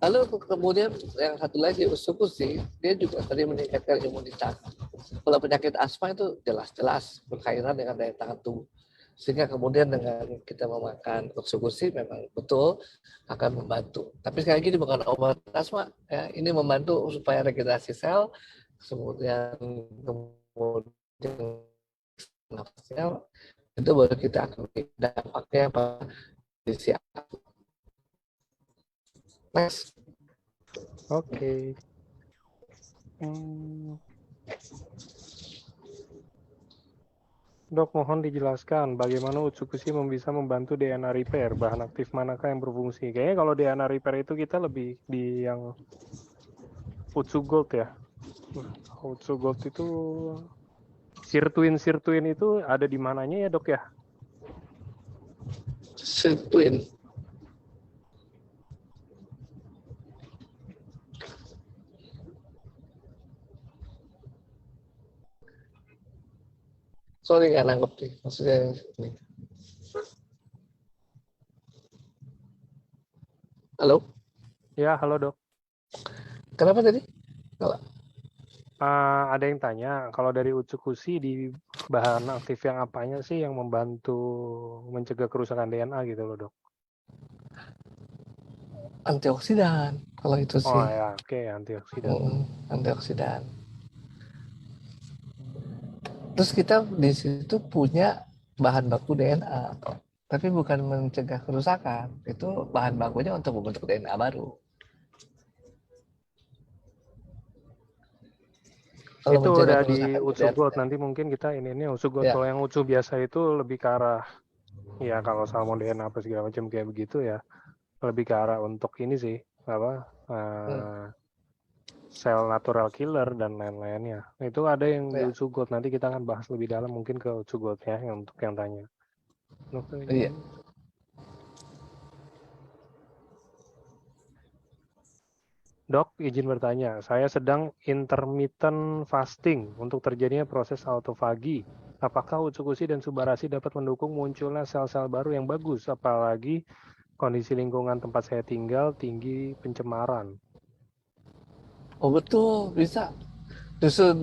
Lalu kemudian yang satu lagi usukusi, dia juga tadi meningkatkan imunitas. Kalau penyakit asma itu jelas-jelas berkaitan dengan daya tahan tubuh. Sehingga kemudian dengan kita memakan usukusi memang betul akan membantu. Tapi sekali lagi ini bukan obat asma, ya. Ini membantu supaya regenerasi sel, kemudian sel itu baru kita akan dampaknya pada kondisi. Next. Oke. Dok, mohon dijelaskan bagaimana Utsukushi bisa membantu DNA repair, bahan aktif manakah yang berfungsi. Kayaknya kalau DNA repair itu kita lebih di yang Utsu Gold ya. Utsu Gold itu sirtuin itu ada di mananya ya dok ya? Sirtuin. Sorry nggak nangkep nih, maksudnya ini. Halo? Ya, halo dok. Kenapa tadi? Kalau Ada yang tanya, kalau dari Utsukushi di bahan aktif yang apanya sih yang membantu mencegah kerusakan DNA gitu loh dok? antioksidan, kalau itu Oh sih. ya, oke, antioksidan. Antioksidan. Terus kita di situ punya bahan baku DNA, tapi bukan mencegah kerusakan. Itu bahan bakunya untuk membentuk DNA baru. Kalau Itu mencegah udah di kerusakan Utsu beda Gold, tidak. nanti mungkin kita ini Utsu Gold. Ya, Kalau yang Utsu biasa itu lebih ke arah, ya kalau salmon DNA apa segala macam kayak begitu ya, lebih ke arah untuk ini sih, apa, sel natural killer dan lain-lainnya. Itu ada yang di ya, Utsu Gold, nanti kita akan bahas lebih dalam mungkin ke Utsu Gold ya, yang untuk yang tanya. iya. Dok, izin bertanya, saya sedang intermittent fasting untuk terjadinya proses autofagi. Apakah Utsukushi dan Subarashi dapat mendukung munculnya sel-sel baru yang bagus, apalagi kondisi lingkungan tempat saya tinggal tinggi pencemaran? Oh betul, bisa. Justru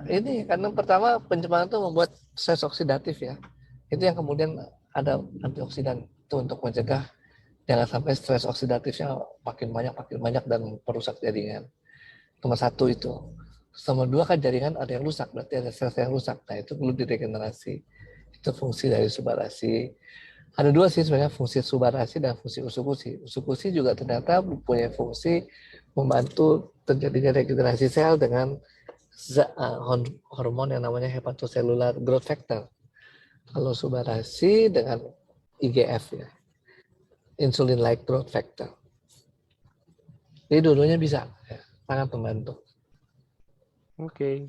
ini karena pertama pencemaran itu membuat stres oksidatif ya. Itu yang kemudian ada antioksidan itu untuk mencegah jangan sampai stres oksidatifnya makin banyak dan merusak jaringan. Nomor satu itu. Nomor dua kan jaringan ada yang rusak, berarti ada sel yang rusak. Nah itu perlu diregenerasi. Itu fungsi dari Subarashi. Ada dua sih sebenarnya, fungsi Subarashi dan fungsi Usukushi. Usukushi juga ternyata punya fungsi membantu terjadinya regenerasi sel dengan hormon yang namanya hepatocellular growth factor. Kalau Subarashi dengan IGF ya, insulin like growth factor. Jadi dua-duanya bisa, ya, sangat membantu. Oke.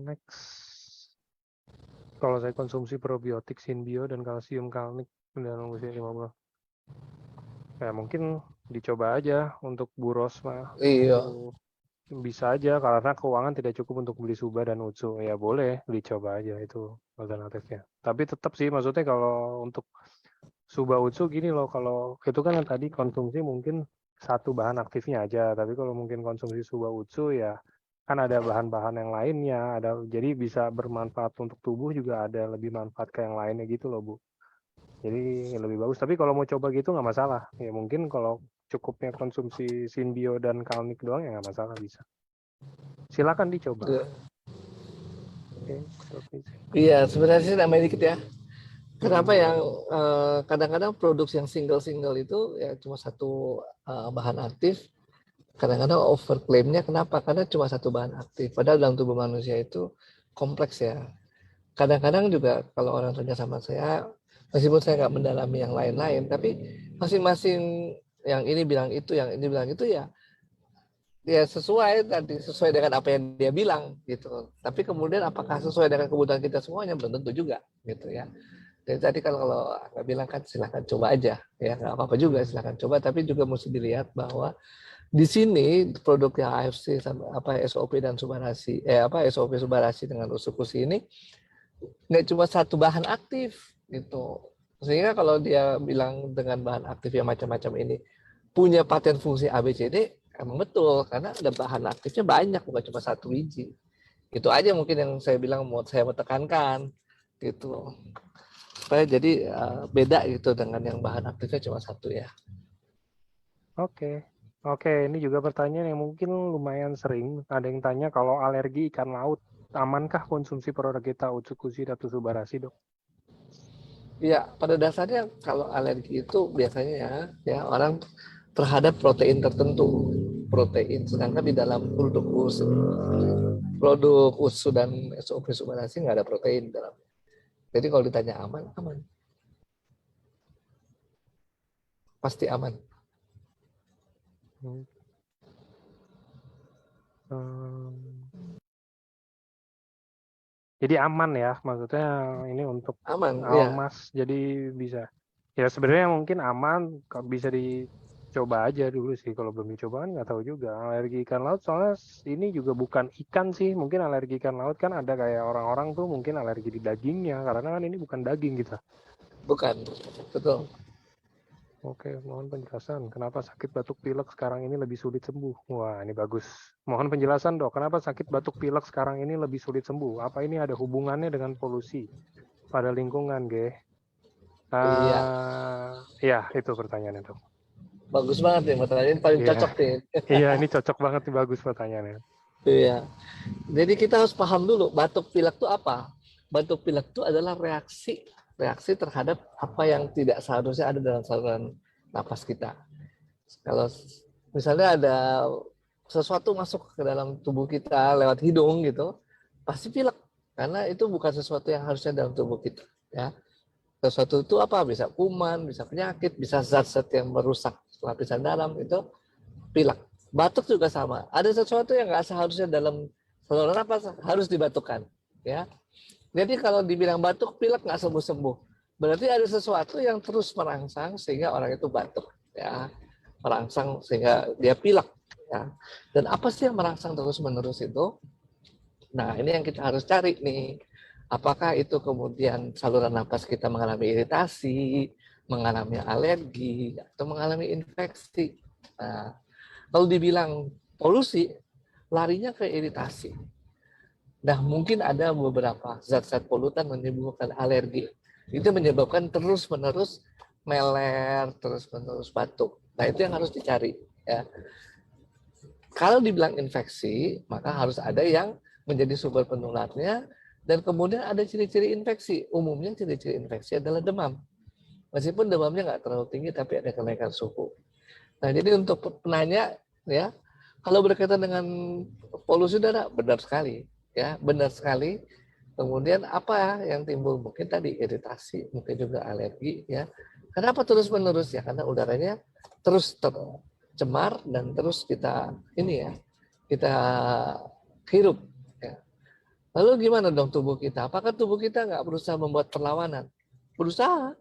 Next. Kalau saya konsumsi probiotik Synbio dan kalsium kalnik dalam usia 50. Ya mungkin dicoba aja untuk buros mah. Iya. Itu bisa aja karena keuangan tidak cukup untuk beli Suba dan Utsu. Ya boleh dicoba aja itu alternatifnya. Tapi tetap sih maksudnya kalau untuk Suba Utsu gini loh, kalau itu kan yang tadi konsumsi mungkin satu bahan aktifnya aja, tapi kalau mungkin konsumsi Suba Utsu ya kan ada bahan-bahan yang lainnya, jadi bisa bermanfaat untuk tubuh juga ada lebih manfaat ke yang lainnya gitu loh Bu. Jadi lebih bagus. Tapi kalau mau coba gitu nggak masalah. Ya mungkin kalau cukupnya konsumsi Synbio dan Kalnik doang ya nggak masalah bisa. Silakan dicoba. Oke. Iya, sebenarnya sih namanya dikit ya. Kenapa yang kadang-kadang produksi yang single-single itu ya cuma satu bahan aktif, kadang-kadang overclaimnya kenapa? Karena cuma satu bahan aktif. Padahal dalam tubuh manusia itu kompleks ya. Kadang-kadang juga kalau orang tanya sama saya, meskipun saya nggak mendalami yang lain-lain, tapi masing-masing yang ini bilang itu, yang ini bilang itu ya sesuai tadi, sesuai dengan apa yang dia bilang gitu. Tapi kemudian apakah sesuai dengan kebutuhan kita semuanya belum tentu juga gitu ya. Jadi tadi kalau Anda bilang kan silahkan coba aja ya, nggak apa-apa juga silahkan coba, tapi juga mesti dilihat bahwa di sini produk yang AFC sama SOP dan Subarashi SOP Subarashi dengan Usukushi ini nggak cuma satu bahan aktif gitu. Sehingga kalau dia bilang dengan bahan aktif yang macam-macam ini punya paten fungsi ABCD, emang betul karena ada bahan aktifnya banyak, bukan cuma satu biji. Itu aja mungkin yang saya bilang saya mau tekankan gitu. Supaya jadi beda gitu dengan yang bahan aktifnya cuma satu ya. Oke. Ini juga pertanyaan yang mungkin lumayan sering. Ada yang tanya kalau alergi ikan laut, amankah konsumsi produk kita Utsukushi atau Subarashi, Dok? Iya, pada dasarnya kalau alergi itu biasanya ya orang terhadap protein tertentu, protein. Sedangkan di dalam produk usus dan SOP Subarashi nggak ada protein di dalam. Jadi kalau ditanya aman, aman. Pasti aman. Jadi aman ya, maksudnya ini untuk Aman, awam ya. mas, jadi bisa. Ya sebenarnya mungkin aman, bisa dicoba aja dulu sih. Kalau belum dicoba kan nggak tahu juga. Alergi ikan laut soalnya ini juga bukan ikan sih. Mungkin alergi ikan laut kan ada kayak orang-orang tuh mungkin alergi di dagingnya, karena kan ini bukan daging gitu. Bukan, betul. Oke, mohon penjelasan. Kenapa sakit batuk pilek sekarang ini lebih sulit sembuh? Wah, ini bagus. Mohon penjelasan dok, kenapa sakit batuk pilek sekarang ini lebih sulit sembuh? Apa ini ada hubungannya dengan polusi pada lingkungan, Ge? Iya, Ya, itu pertanyaannya dok. bagus banget nih pertanyaan paling Iya, cocok nih. iya ini cocok banget nih, bagus pertanyaannya. Iya. Jadi kita harus paham dulu batuk pilek itu apa. Batuk pilek itu adalah reaksi terhadap apa yang tidak seharusnya ada dalam saluran napas kita. Kalau misalnya ada sesuatu masuk ke dalam tubuh kita lewat hidung gitu, pasti pilek karena itu bukan sesuatu yang harusnya dalam tubuh kita. Ya, sesuatu itu apa? Bisa kuman, bisa penyakit, bisa zat-zat yang merusak lapisan dalam itu pilek. Batuk juga sama. Ada sesuatu yang nggak seharusnya dalam saluran napas harus dibatukkan. Ya, jadi kalau dibilang batuk pilek nggak sembuh-sembuh, berarti ada sesuatu yang terus merangsang sehingga orang itu batuk. Ya, merangsang sehingga dia pilek. Ya. Dan apa sih yang merangsang terus-menerus itu? Nah, ini yang kita harus cari nih. Apakah itu kemudian saluran napas kita mengalami iritasi, mengalami alergi, atau mengalami infeksi. Nah, kalau dibilang polusi, larinya ke iritasi. Nah, mungkin ada beberapa zat-zat polutan menimbulkan alergi. Itu menyebabkan terus-menerus meler, terus-menerus batuk. Nah, itu yang harus dicari. Ya. Kalau dibilang infeksi, maka harus ada yang menjadi sumber penularnya, dan kemudian ada ciri-ciri infeksi. Umumnya ciri-ciri infeksi adalah demam. Meskipun demamnya nggak terlalu tinggi, tapi ada kenaikan suhu. Nah, jadi untuk penanya, ya, kalau berkaitan dengan polusi udara, benar sekali, ya, benar sekali. Kemudian apa yang timbul? Mungkin tadi iritasi, mungkin juga alergi, ya. Kenapa terus menerus ya? Karena udaranya terus tercemar dan terus kita ini ya, kita hirup. Ya. Lalu gimana dong tubuh kita? Apakah tubuh kita nggak berusaha membuat perlawanan? Berusaha.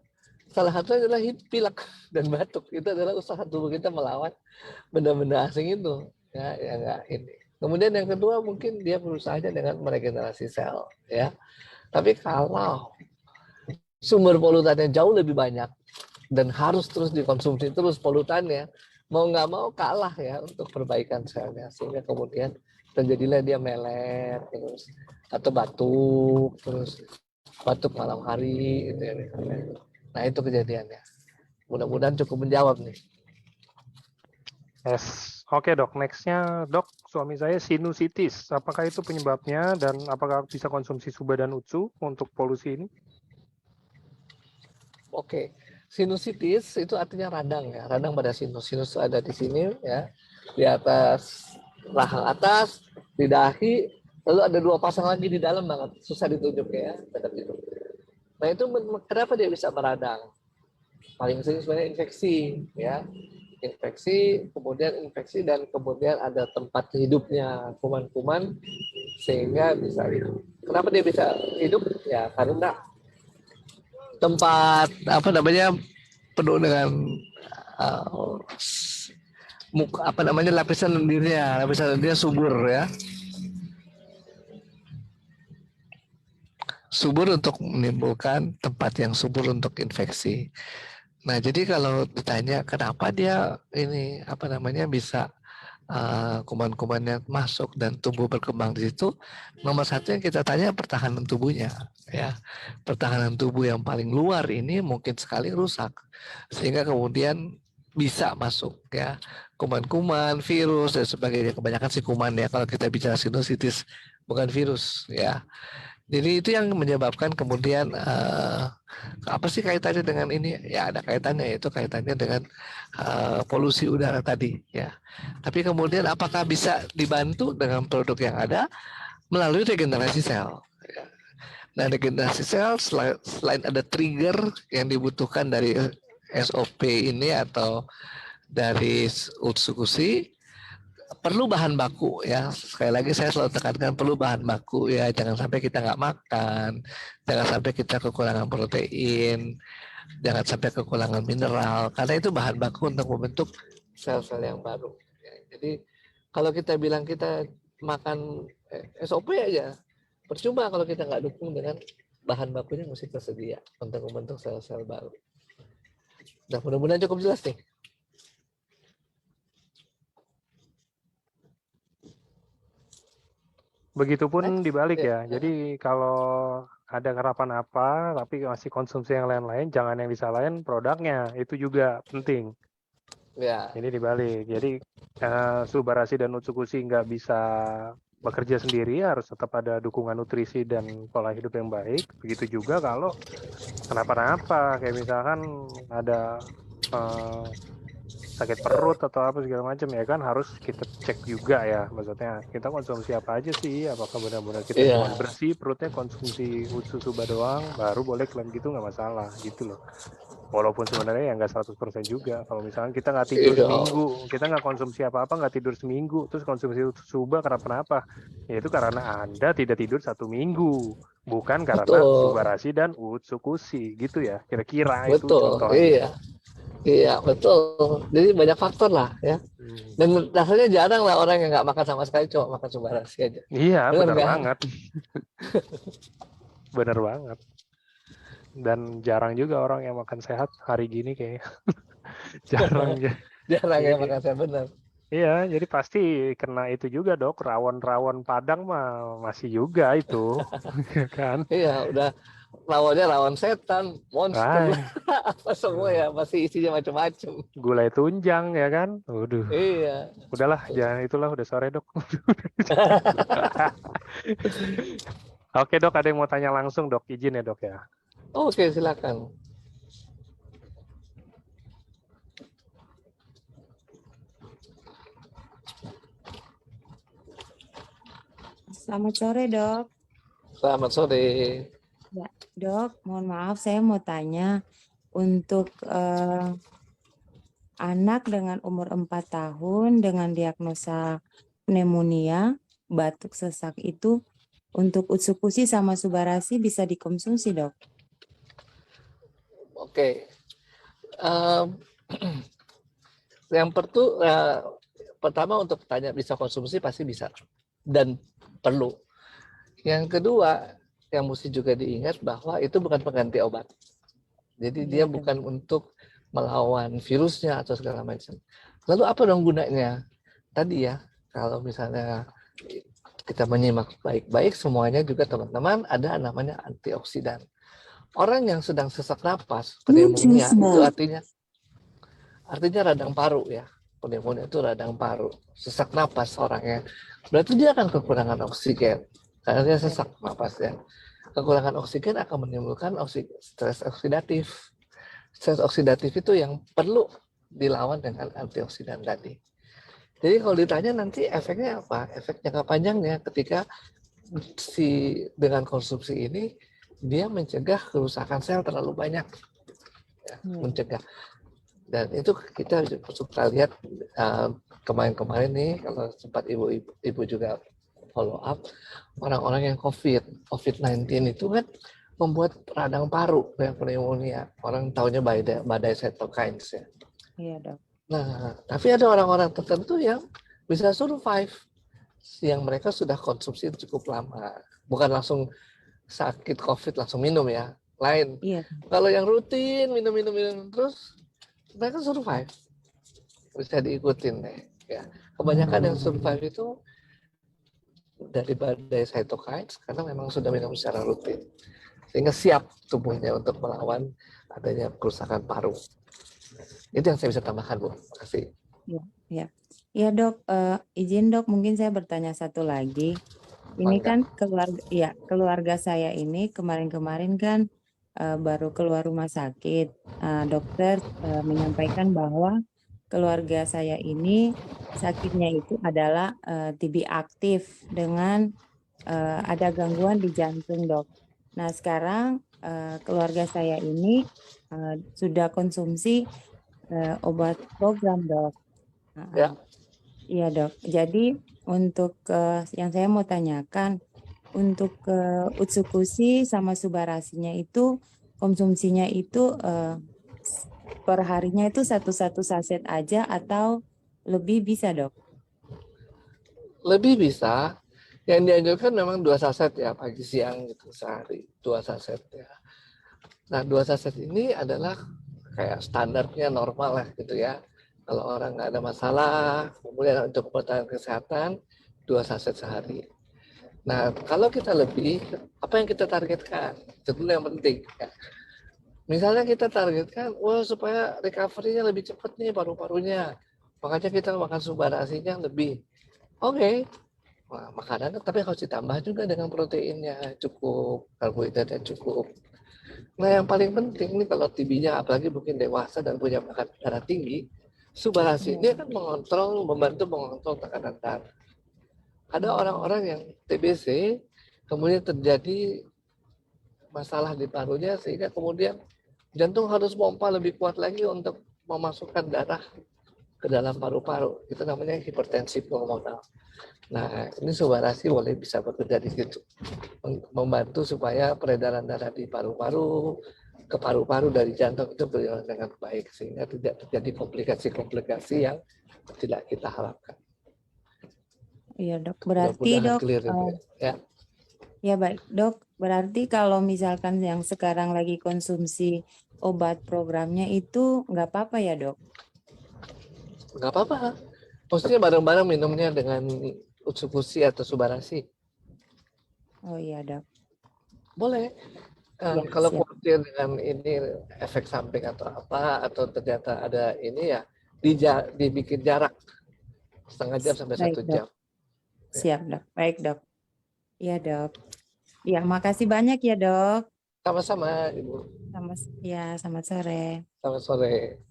Salah satunya adalah pilek dan batuk. Itu adalah usaha tubuh kita melawan benda-benda asing itu. Ya, ya enggak ini. Kemudian yang kedua mungkin dia berusaha dengan meregenerasi sel. Ya. Tapi kalau sumber polutannya jauh lebih banyak dan harus terus dikonsumsi terus polutannya, mau nggak mau kalah ya untuk perbaikan selnya. Sehingga kemudian terjadilah dia meler terus atau batuk terus batuk malam hari gitu ya misalnya. Nah, itu kejadiannya. Mudah-mudahan cukup menjawab nih. Yes. Oke dok, nextnya dok, suami saya sinusitis. Apakah itu penyebabnya dan apakah bisa konsumsi suba dan utsu untuk polusi ini? Oke, sinusitis itu artinya radang ya, radang pada sinus. Sinus ada di sini ya, di atas rahang atas, di dahi, lalu ada dua pasang lagi di dalam banget, susah ditunjuk ya. Nah itu kenapa dia bisa meradang? Paling sering sebenarnya infeksi ya, infeksi dan kemudian ada tempat hidupnya kuman-kuman sehingga bisa hidup. Kenapa dia bisa hidup? Ya karena tempat apa namanya penuh dengan lapisan lendirnya subur ya, subur untuk menimbulkan tempat yang subur untuk infeksi. Nah, jadi kalau ditanya kenapa dia ini bisa kuman-kumannya masuk dan tumbuh berkembang di situ, nomor satu yang kita tanya pertahanan tubuhnya, ya. Pertahanan tubuh yang paling luar ini mungkin sekali rusak, sehingga kemudian bisa masuk ya kuman-kuman, virus dan sebagainya. Kebanyakan sih kuman ya kalau kita bicara sinusitis, bukan virus ya. Jadi itu yang menyebabkan kemudian apa sih kaitannya dengan ini? Ya ada kaitannya, yaitu kaitannya dengan polusi udara tadi ya. Tapi kemudian apakah bisa dibantu dengan produk yang ada melalui regenerasi sel? Ya. Nah, regenerasi sel selain ada trigger yang dibutuhkan dari SOP ini atau dari Utsukushi, perlu bahan baku ya. Sekali lagi saya selalu tekankan perlu bahan baku ya. Jangan sampai kita nggak makan, jangan sampai kita kekurangan protein, jangan sampai kekurangan mineral, karena itu bahan baku untuk membentuk sel-sel yang baru. Ya, jadi kalau kita bilang kita makan SOP aja, percuma kalau kita nggak dukung dengan bahan bakunya mesti tersedia untuk membentuk sel-sel baru. Nah, mudah-mudahan cukup jelas nih. Begitupun dibalik ya. Jadi kalau ada harapan apa, tapi masih konsumsi yang lain-lain, jangan yang disalahin produknya. Itu juga penting. Ya. Ini dibalik. Jadi Subarashi dan Utsukushi nggak bisa bekerja sendiri, harus tetap ada dukungan nutrisi dan pola hidup yang baik. Begitu juga kalau kenapa-napa, kayak misalkan ada sakit perut atau apa segala macam ya kan, harus kita cek juga ya, maksudnya kita konsumsi apa aja sih, apakah benar-benar kita cuma bersih perutnya konsumsi susu doang baru boleh klaim gitu, nggak masalah gitu loh. Walaupun sebenarnya ya nggak 100% juga. Kalau misalkan kita nggak tidur seminggu, kita nggak konsumsi apa-apa, nggak tidur seminggu, terus konsumsi suba kenapa-napa, ya itu karena Anda tidak tidur 1 minggu, bukan karena Subarashi dan Utsukushi gitu ya, kira-kira itu contohnya. Iya. Iya, betul. Jadi banyak faktor lah ya. Hmm. Dan rasanya jarang lah orang yang nggak makan sama sekali, cuma makan Subarashi aja. Iya, Benar benar nggak? banget. Benar banget. Dan jarang juga orang yang makan sehat hari gini kayaknya. Jarang ya. Jarang yang Iya. makan saya, benar. Iya, jadi pasti kena itu juga dok. Rawon-rawon Padang mah masih juga itu, ya kan? Iya, udah lawannya lawan setan, monster, Ah, apa semua ya, pasti isinya macam-macam. gulai tunjang ya kan? Waduh, Iya. udahlah, jangan itulah udah sore dok. Oke dok, ada yang mau tanya langsung dok, izin ya dok ya. Oke, silakan. Selamat sore, Dok. Selamat sore. Ya, Dok, mohon maaf saya mau tanya untuk anak dengan umur 4 tahun dengan diagnosa pneumonia, batuk sesak itu untuk Utsukushi sama Subarasi bisa dikonsumsi, Dok? Oke. Em, pertama untuk tanya bisa konsumsi pasti bisa dan perlu. Yang kedua yang mesti juga diingat bahwa itu bukan pengganti obat. Jadi dia Iya, Dok. bukan untuk melawan virusnya atau segala macam. Lalu apa dong gunanya? Tadi ya, kalau misalnya kita menyimak baik-baik semuanya juga teman-teman ada namanya antioksidan. Orang yang sedang sesak napas, pneumonia itu artinya radang paru ya. Pneumonia itu radang paru, sesak napas orangnya. Berarti dia akan kekurangan oksigen. Karena dia sesak napas ya. Kekurangan oksigen akan menimbulkan stres oksidatif. Stres oksidatif itu yang perlu dilawan dengan antioksidan tadi. Jadi kalau ditanya nanti efeknya apa? Efek jangka panjangnya ketika dengan konsumsi ini dia mencegah kerusakan sel terlalu banyak, ya, mencegah. Dan itu kita suka lihat kemarin-kemarin nih kalau sempat ibu juga follow up orang-orang yang COVID-19 itu kan membuat radang paru yang pneumonia. Orang taunya badai cytokines ya. Iya, Dok. Nah, tapi ada orang-orang tertentu yang bisa survive yang mereka sudah konsumsi cukup lama. Bukan langsung sakit COVID langsung minum ya. Lain. Iya. Kalau yang rutin minum terus mereka survive. Bisa diikutin deh. Ya. Kebanyakan yang survive itu dari badai cytokines karena memang sudah minum secara rutin. Sehingga siap tubuhnya untuk melawan adanya kerusakan paru. Itu yang saya bisa tambahkan, Bu. Terima kasih. Ya, ya Dok, izin Dok, mungkin saya bertanya satu lagi. Ini kan keluarga saya ini kemarin-kemarin kan baru keluar rumah sakit. Dokter menyampaikan bahwa keluarga saya ini sakitnya itu adalah TB aktif dengan ada gangguan di jantung, Dok. Nah, sekarang keluarga saya ini sudah konsumsi obat program, Dok. Ya. Iya, Dok. Jadi untuk yang saya mau tanyakan, untuk Utsukushi sama Subarasinya itu konsumsinya itu per harinya itu satu saset aja atau lebih bisa, Dok? Lebih bisa. Yang dianjurkan memang 2 saset ya, pagi siang gitu sehari, 2 saset ya. Nah, 2 saset ini adalah kayak standarnya normal lah gitu ya. Kalau orang nggak ada masalah, kemudian untuk pertahanan kesehatan, 2 saset sehari. Nah, kalau kita lebih, apa yang kita targetkan? Itu dulu yang penting. Ya. Misalnya kita targetkan, wah supaya recovery-nya lebih cepat nih paru-parunya. Makanya kita makan Subarasinya lebih. Oke. Wah, makanan tapi harus ditambah juga dengan proteinnya cukup, karbohidratnya cukup. Nah, yang paling penting nih kalau TB-nya apalagi mungkin dewasa dan punya tekanan darah tinggi, Subarasi ini akan membantu mengontrol tekanan darah. Ada orang-orang yang TBC, kemudian terjadi masalah di parunya sehingga kemudian jantung harus pompa lebih kuat lagi untuk memasukkan darah ke dalam paru-paru. Itu namanya hipertensi pulmonal. Nah, ini Subarasi boleh bisa bekerja di situ. Membantu supaya peredaran darah di paru-paru ke paru-paru dari jantung itu berjalan dengan baik sehingga tidak terjadi komplikasi-komplikasi yang tidak kita harapkan. Iya dok, berarti Mudah-mudahan dok, clear itu ya. ya baik dok, berarti kalau misalkan yang sekarang lagi konsumsi obat programnya itu nggak apa-apa ya dok? Nggak apa-apa. Maksudnya bareng-bareng minumnya dengan Utsukushi atau Subarasi. Oh iya dok. Boleh. Ya, Kalau siap. khawatir dengan ini efek samping atau apa, atau ternyata ada ini ya, dibikin jarak setengah jam sampai Baik 1 dok, jam. siap dok, baik dok. Iya dok. Ya, makasih banyak ya dok. Sama-sama, Ibu. Ya, selamat sore. Selamat sore.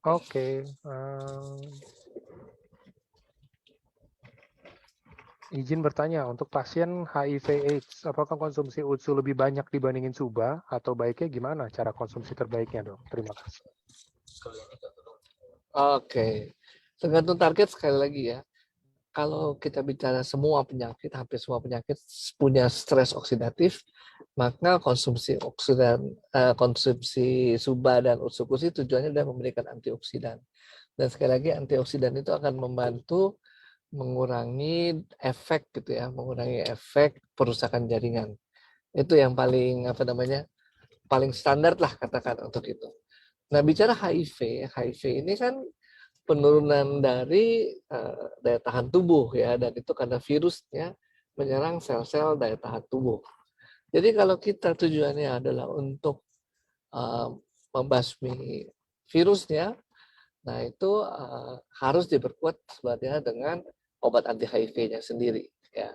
Oke. Izin bertanya, untuk pasien HIV/AIDS, apakah konsumsi UTSU lebih banyak dibandingin SUBA atau baiknya gimana cara konsumsi terbaiknya, dok? Terima kasih. Oke. Tergantung target sekali lagi ya. Kalau kita bicara semua penyakit, hampir semua penyakit punya stres oksidatif, maka konsumsi SUBA dan Utsukushi tujuannya adalah memberikan antioksidan. Dan sekali lagi antioksidan itu akan membantu mengurangi efek gitu ya, mengurangi efek perusakan jaringan. Itu yang paling paling standar lah katakan untuk itu. Nah, bicara HIV ini kan penurunan dari daya tahan tubuh ya, dan itu karena virusnya menyerang sel-sel daya tahan tubuh. Jadi kalau kita tujuannya adalah untuk membasmi virusnya, nah itu harus diperkuat sebenarnya dengan obat anti HIV-nya sendiri ya.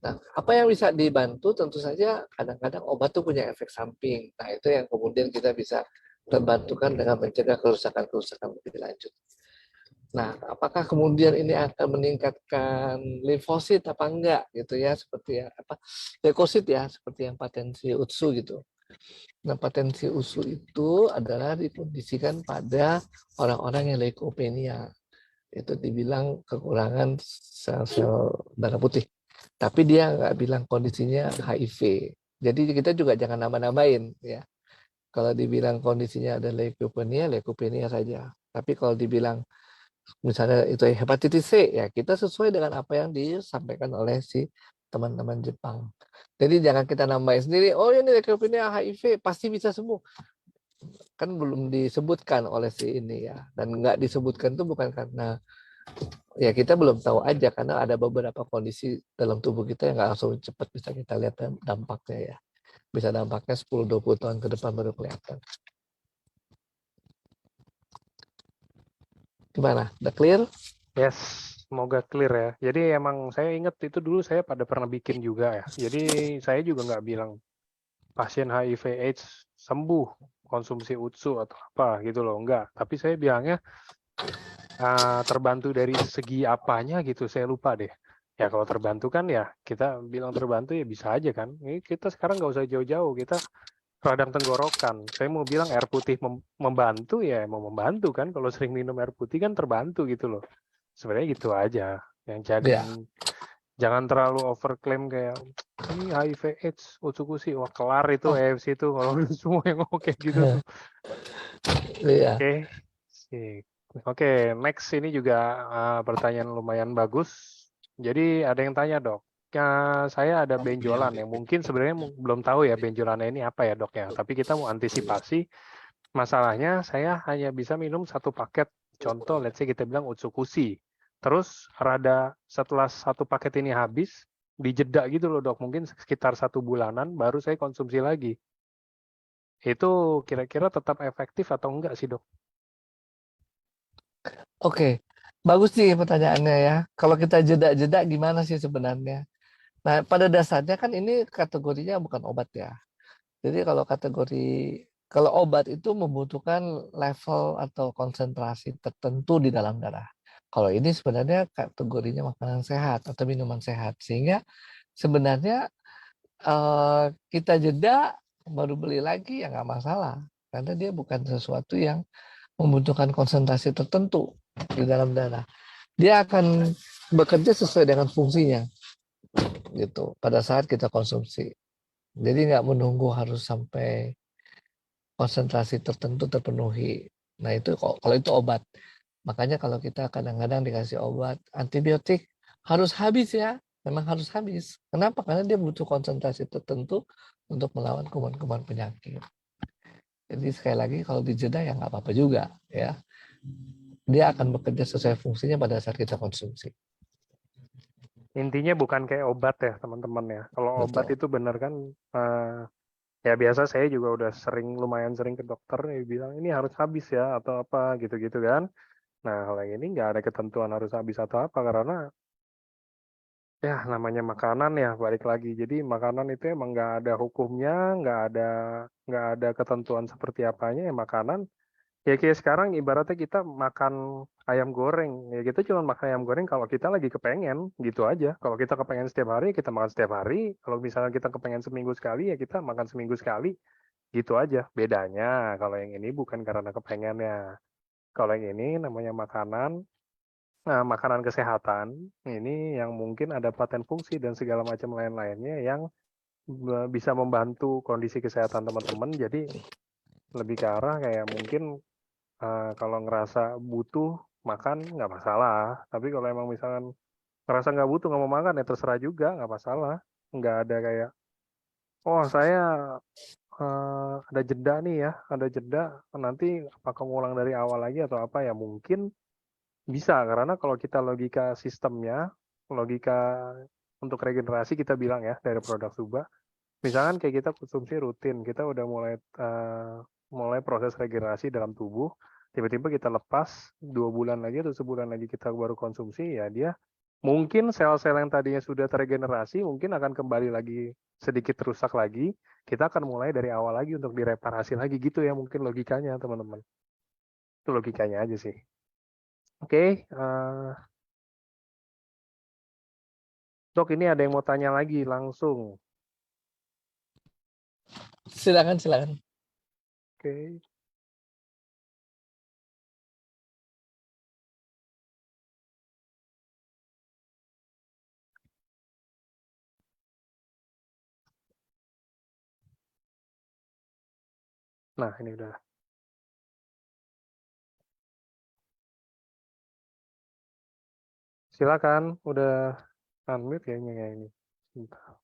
Nah, apa yang bisa dibantu tentu saja kadang-kadang obat itu punya efek samping. Nah, itu yang kemudian kita bisa terbantukan dengan mencegah kerusakan-kerusakan lebih lanjut. Nah, apakah kemudian ini akan meningkatkan limfosit apa enggak gitu ya, seperti leukosit ya, seperti yang patensi UTSU gitu. Nah, patensi UTSU itu adalah dikondisikan pada orang-orang yang leukopenia. Itu dibilang kekurangan sel-sel darah putih. Tapi dia nggak bilang kondisinya HIV. Jadi kita juga jangan nambah-nambahin ya. Kalau dibilang kondisinya ada leukopenia saja. Tapi kalau dibilang misalnya itu hepatitis C, ya kita sesuai dengan apa yang disampaikan oleh si teman-teman Jepang. Jadi jangan kita nambahin sendiri, oh ini leukopenia HIV pasti bisa sembuh. Kan belum disebutkan oleh si ini ya. Dan nggak disebutkan itu bukan karena ya kita belum tahu aja, karena ada beberapa kondisi dalam tubuh kita yang nggak langsung cepat bisa kita lihat dampaknya ya. Bisa dampaknya 10-20 tahun ke depan baru kelihatan. Gimana? Udah clear? Yes, semoga clear ya. Jadi emang saya ingat itu dulu saya pernah bikin juga ya. Jadi saya juga nggak bilang pasien HIV/AIDS sembuh konsumsi UTSU atau apa gitu loh, enggak. Tapi saya bilangnya terbantu dari segi apanya gitu, saya lupa deh. Ya kalau terbantu kan ya kita bilang terbantu ya bisa aja kan. Ini kita sekarang nggak usah jauh-jauh, kita radang tenggorokan. Saya mau bilang air putih membantu ya mau membantu kan. Kalau sering minum air putih kan terbantu gitu loh. Sebenarnya gitu aja. Yang jangan terlalu overclaim kayak ini HIV/AIDS, Utsukushi, wah kelar itu AFC itu kalau semua yang ngomong kayak gitu tuh. Iya. Oke, next ini juga pertanyaan lumayan bagus. Jadi ada yang tanya, dok, saya ada benjolan yang mungkin sebenarnya belum tahu ya benjolannya ini apa ya dok ya. Tapi kita mau antisipasi. Masalahnya saya hanya bisa minum 1 paket. Contoh, let's say kita bilang Utsukushi. Terus setelah 1 paket ini habis, dijeda gitu loh dok. Mungkin sekitar 1 bulanan baru saya konsumsi lagi. Itu kira-kira tetap efektif atau enggak sih dok? Oke, bagus nih pertanyaannya ya. Kalau kita jeda-jeda gimana sih sebenarnya? Nah, pada dasarnya kan ini kategorinya bukan obat ya. Jadi kalau obat itu membutuhkan level atau konsentrasi tertentu di dalam darah. Kalau ini sebenarnya kategorinya makanan sehat atau minuman sehat. Sehingga sebenarnya kita jeda baru beli lagi ya nggak masalah. Karena dia bukan sesuatu yang membutuhkan konsentrasi tertentu di dalam darah. Dia akan bekerja sesuai dengan fungsinya gitu pada saat kita konsumsi. Jadi nggak menunggu harus sampai konsentrasi tertentu terpenuhi. Nah itu kalau itu obat. Makanya kalau kita kadang-kadang dikasih obat antibiotik harus habis ya. Memang harus habis. Kenapa? Karena dia butuh konsentrasi tertentu untuk melawan kuman-kuman penyakit. Jadi sekali lagi kalau dijeda ya nggak apa-apa juga ya. Dia akan bekerja sesuai fungsinya pada saat kita konsumsi. Intinya bukan kayak obat ya teman-teman ya. Kalau obat Betul. itu benar kan, ya biasa saya juga udah lumayan sering ke dokter, ya bilang ini harus habis ya atau apa gitu-gitu kan. Nah kalau yang ini nggak ada ketentuan harus habis atau apa, karena ya namanya makanan ya, balik lagi. Jadi makanan itu emang nggak ada hukumnya, nggak ada ketentuan seperti apanya ya makanan. Ya kayak sekarang ibaratnya kita makan ayam goreng. Ya kita cuma makan ayam goreng kalau kita lagi kepengen gitu aja. Kalau kita kepengen setiap hari, kita makan setiap hari. Kalau misalnya kita kepengen seminggu sekali, ya kita makan seminggu sekali. Gitu aja. Bedanya kalau yang ini bukan karena kepengennya. Kalau yang ini namanya makanan, nah, makanan kesehatan. Ini yang mungkin ada paten fungsi dan segala macam lain-lainnya yang bisa membantu kondisi kesehatan teman-teman. Jadi lebih ke arah kayak mungkin kalau ngerasa butuh makan nggak masalah, tapi kalau emang misalkan ngerasa nggak butuh nggak mau makan ya terserah juga, nggak masalah. Nggak ada kayak oh saya ada jeda nih ya, ada jeda nanti apakah ngulang dari awal lagi atau apa ya, mungkin bisa karena kalau kita logika sistemnya, logika untuk regenerasi kita bilang ya dari produk Suba, misalkan kayak kita konsumsi rutin, kita udah mulai proses regenerasi dalam tubuh, tiba-tiba kita lepas 2 bulan lagi atau sebulan lagi kita baru konsumsi, ya dia mungkin sel-sel yang tadinya sudah terregenerasi mungkin akan kembali lagi sedikit rusak lagi, kita akan mulai dari awal lagi untuk direparasi lagi gitu ya mungkin logikanya teman-teman. Itu logikanya aja sih. Oke, Dok ini ada yang mau tanya lagi langsung. Silakan. Oke. Nah ini udah. Silakan, udah unmute kayaknya kayak ini. Bentar.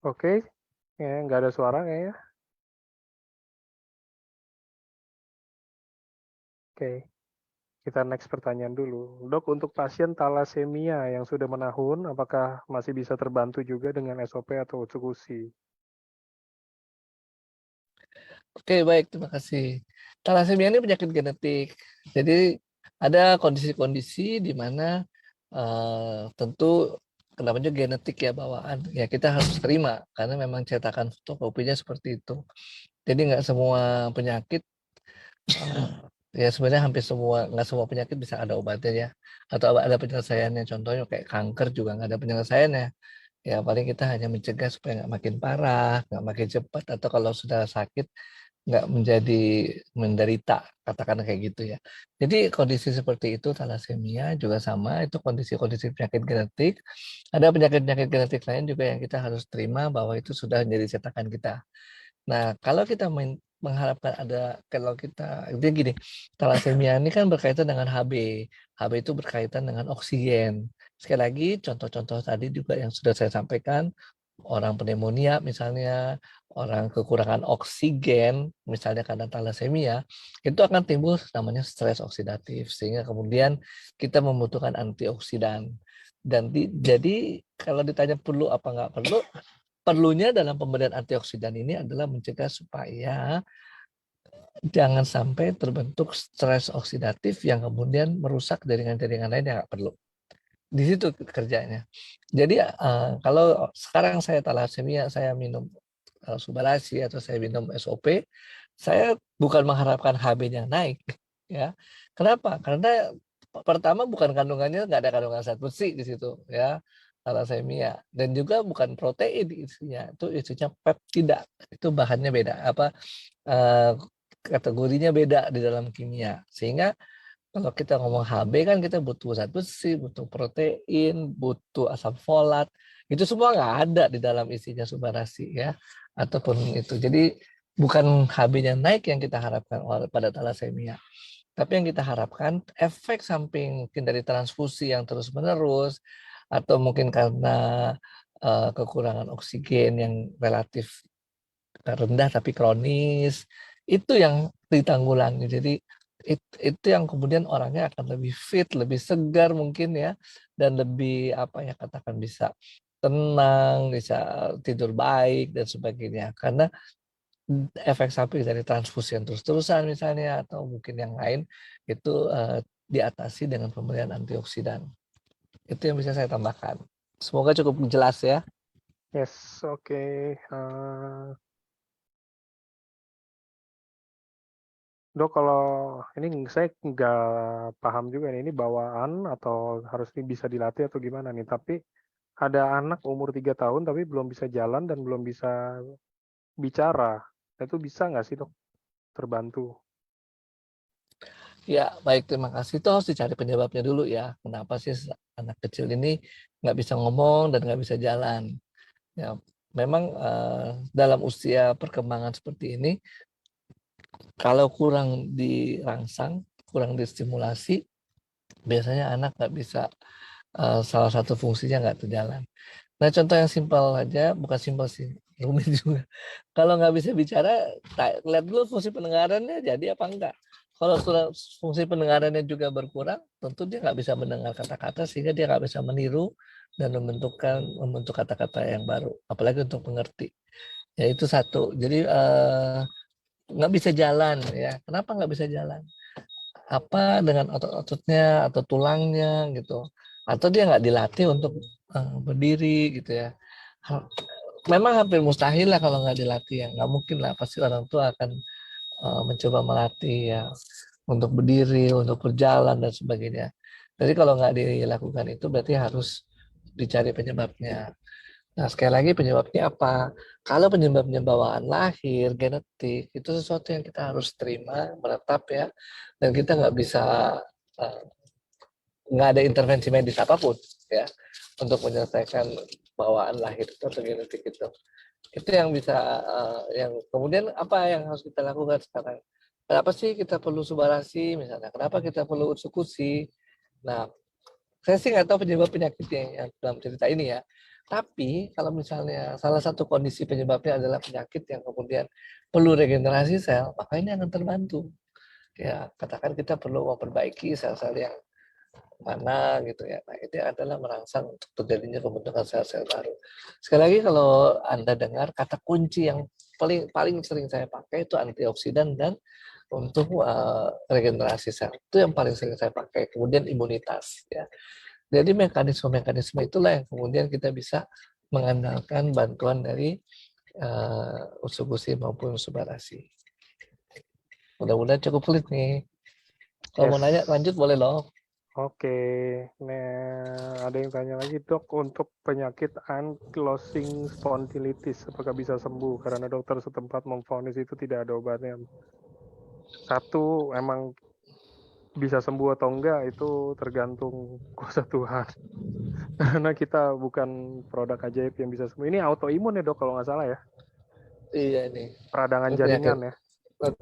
Oke, ya nggak ada suara kayaknya. Oke, kita next pertanyaan dulu. Dok, untuk pasien talasemia yang sudah menahun, apakah masih bisa terbantu juga dengan SOP atau eksekusi? Oke, baik, terima kasih. Thalassemia ini penyakit genetik. Jadi ada kondisi-kondisi di mana tentu namanya genetik ya bawaan. Ya kita harus terima karena memang cetakan fotokopinya seperti itu. Jadi nggak semua penyakit ya sebenarnya hampir nggak semua penyakit bisa ada obatnya ya atau ada penyelesaiannya. Contohnya kayak kanker juga nggak ada penyelesaiannya. Ya paling kita hanya mencegah supaya nggak makin parah, nggak makin cepat, atau kalau sudah sakit nggak menjadi menderita, katakan kayak gitu ya. Jadi kondisi seperti itu thalassemia juga sama, itu kondisi-kondisi penyakit genetik. Ada penyakit-penyakit genetik lain juga yang kita harus terima bahwa itu sudah menjadi cetakan kita. Nah, kalau kita mengharapkan kalau kita, itu gini, thalassemia ini kan berkaitan dengan HB. HB itu berkaitan dengan oksigen. Sekali lagi, contoh-contoh tadi juga yang sudah saya sampaikan, orang pneumonia misalnya, orang kekurangan oksigen, misalnya karena thalassemia, itu akan timbul namanya stres oksidatif, sehingga kemudian kita membutuhkan antioksidan. Dan jadi kalau ditanya perlu apa nggak perlu, perlunya dalam pemberian antioksidan ini adalah mencegah supaya jangan sampai terbentuk stres oksidatif yang kemudian merusak jaringan-jaringan lain yang nggak perlu. Di situ kerjanya. Jadi kalau sekarang saya thalassemia, saya minum Subalasi atau saya minum SOP, saya bukan mengharapkan HB-nya naik, ya. Kenapa? Karena pertama bukan kandungannya nggak ada kandungan zat besi di situ, ya, thalassemia, dan juga bukan protein isinya, itu isinya peptida, itu bahannya beda, kategorinya beda di dalam kimia, sehingga Kalau kita ngomong HB kan kita butuh zat besi, butuh protein, butuh asam folat. Itu semua nggak ada di dalam isinya Subarasi ya. Ataupun itu. Jadi bukan HB-nya naik yang kita harapkan pada thalassemia. Tapi yang kita harapkan efek samping mungkin dari transfusi yang terus-menerus atau mungkin karena kekurangan oksigen yang relatif rendah tapi kronis, itu yang ditanggulangi. Jadi itu yang kemudian orangnya akan lebih fit, lebih segar mungkin ya, dan lebih apa ya katakan bisa tenang, bisa tidur baik dan sebagainya. Karena efek samping dari transfusi yang terus-terusan misalnya atau mungkin yang lain itu diatasi dengan pemberian antioksidan. Itu yang bisa saya tambahkan. Semoga cukup jelas ya. Yes, oke. Dok, kalau ini saya nggak paham juga nih, ini bawaan atau harus bisa dilatih atau gimana nih? Tapi ada anak umur 3 tahun tapi belum bisa jalan dan belum bisa bicara. Itu bisa nggak sih dok terbantu? Ya, baik, terima kasih. Itu harus dicari penyebabnya dulu ya. Kenapa sih anak kecil ini nggak bisa ngomong dan nggak bisa jalan? Ya, memang dalam usia perkembangan seperti ini, kalau kurang dirangsang, kurang distimulasi, biasanya anak nggak bisa, salah satu fungsinya nggak terjalan. Nah, contoh yang simpel aja, bukan simpel sih, rumit juga. Kalau nggak bisa bicara, lihat dulu fungsi pendengarannya jadi apa enggak. Kalau fungsi pendengarannya juga berkurang, tentu dia nggak bisa mendengar kata-kata sehingga dia nggak bisa meniru dan membentuk kata-kata yang baru, apalagi untuk mengerti. Ya itu satu. Jadi nggak bisa jalan ya. Kenapa nggak bisa jalan? Apa dengan otot-ototnya atau tulangnya gitu? Atau dia nggak dilatih untuk berdiri gitu ya? Memang hampir mustahil lah kalau nggak dilatih ya. Nggak mungkin lah, pasti orang tua akan mencoba melatih ya untuk berdiri, untuk berjalan dan sebagainya. Jadi kalau nggak dilakukan itu berarti harus dicari penyebabnya. Nah, sekali lagi penyebabnya apa? Kalau penyebabnya bawaan lahir, genetik, itu sesuatu yang kita harus terima, menetap ya. Dan kita nggak bisa, eh, nggak ada intervensi medis apapun ya untuk menyelesaikan bawaan lahir itu atau genetik itu. Itu yang bisa, yang kemudian apa yang harus kita lakukan sekarang? Kenapa sih kita perlu Subarasi misalnya? Kenapa kita perlu Utsukushi? Nah, saya sih nggak tahu penyebab penyakitnya yang dalam cerita ini ya. Tapi kalau misalnya salah satu kondisi penyebabnya adalah penyakit yang kemudian perlu regenerasi sel, maka ini akan terbantu. Ya, katakan kita perlu memperbaiki sel-sel yang mana gitu ya. Nah, itu adalah merangsang untuk terjadinya pembentukan sel-sel baru. Sekali lagi kalau Anda dengar kata kunci yang paling sering saya pakai itu antioksidan dan untuk regenerasi sel. Itu yang paling sering saya pakai. Kemudian imunitas ya. Jadi mekanisme-mekanisme itulah yang kemudian kita bisa mengandalkan bantuan dari Utsukushi maupun Subarasi. Mudah-mudahan cukup sulit nih. Kalau mau nanya lanjut boleh loh. Oke, nah ada yang tanya lagi dok, untuk penyakit ankylosing spondylitis apakah bisa sembuh? Karena dokter setempat memvonis itu tidak ada obatnya. Satu, emang bisa sembuh atau enggak itu tergantung kuasa Tuhan. Karena kita bukan produk ajaib yang bisa sembuh. Ini autoimun ya dok kalau nggak salah ya? Iya nih. Peradangan Penyakit, jaringan ya?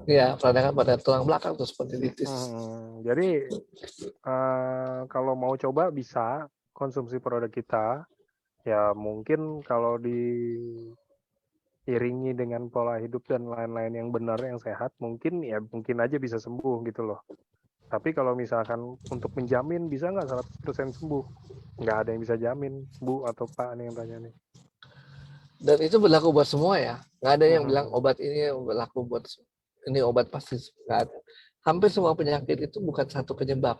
ya peradangan pada tulang belakang tuh spondylitis. Jadi kalau mau coba bisa konsumsi produk kita. Ya mungkin kalau diiringi dengan pola hidup dan lain-lain yang benar, yang sehat, mungkin aja bisa sembuh gitu loh. Tapi kalau misalkan untuk menjamin bisa nggak 100% sembuh? Nggak ada yang bisa jamin, Bu atau Pak nih yang tanya nih. Dan itu berlaku buat semua ya. Nggak ada yang bilang obat ini berlaku buat ini obat pasti. Nggak ada. Hampir semua penyakit itu bukan satu penyebab.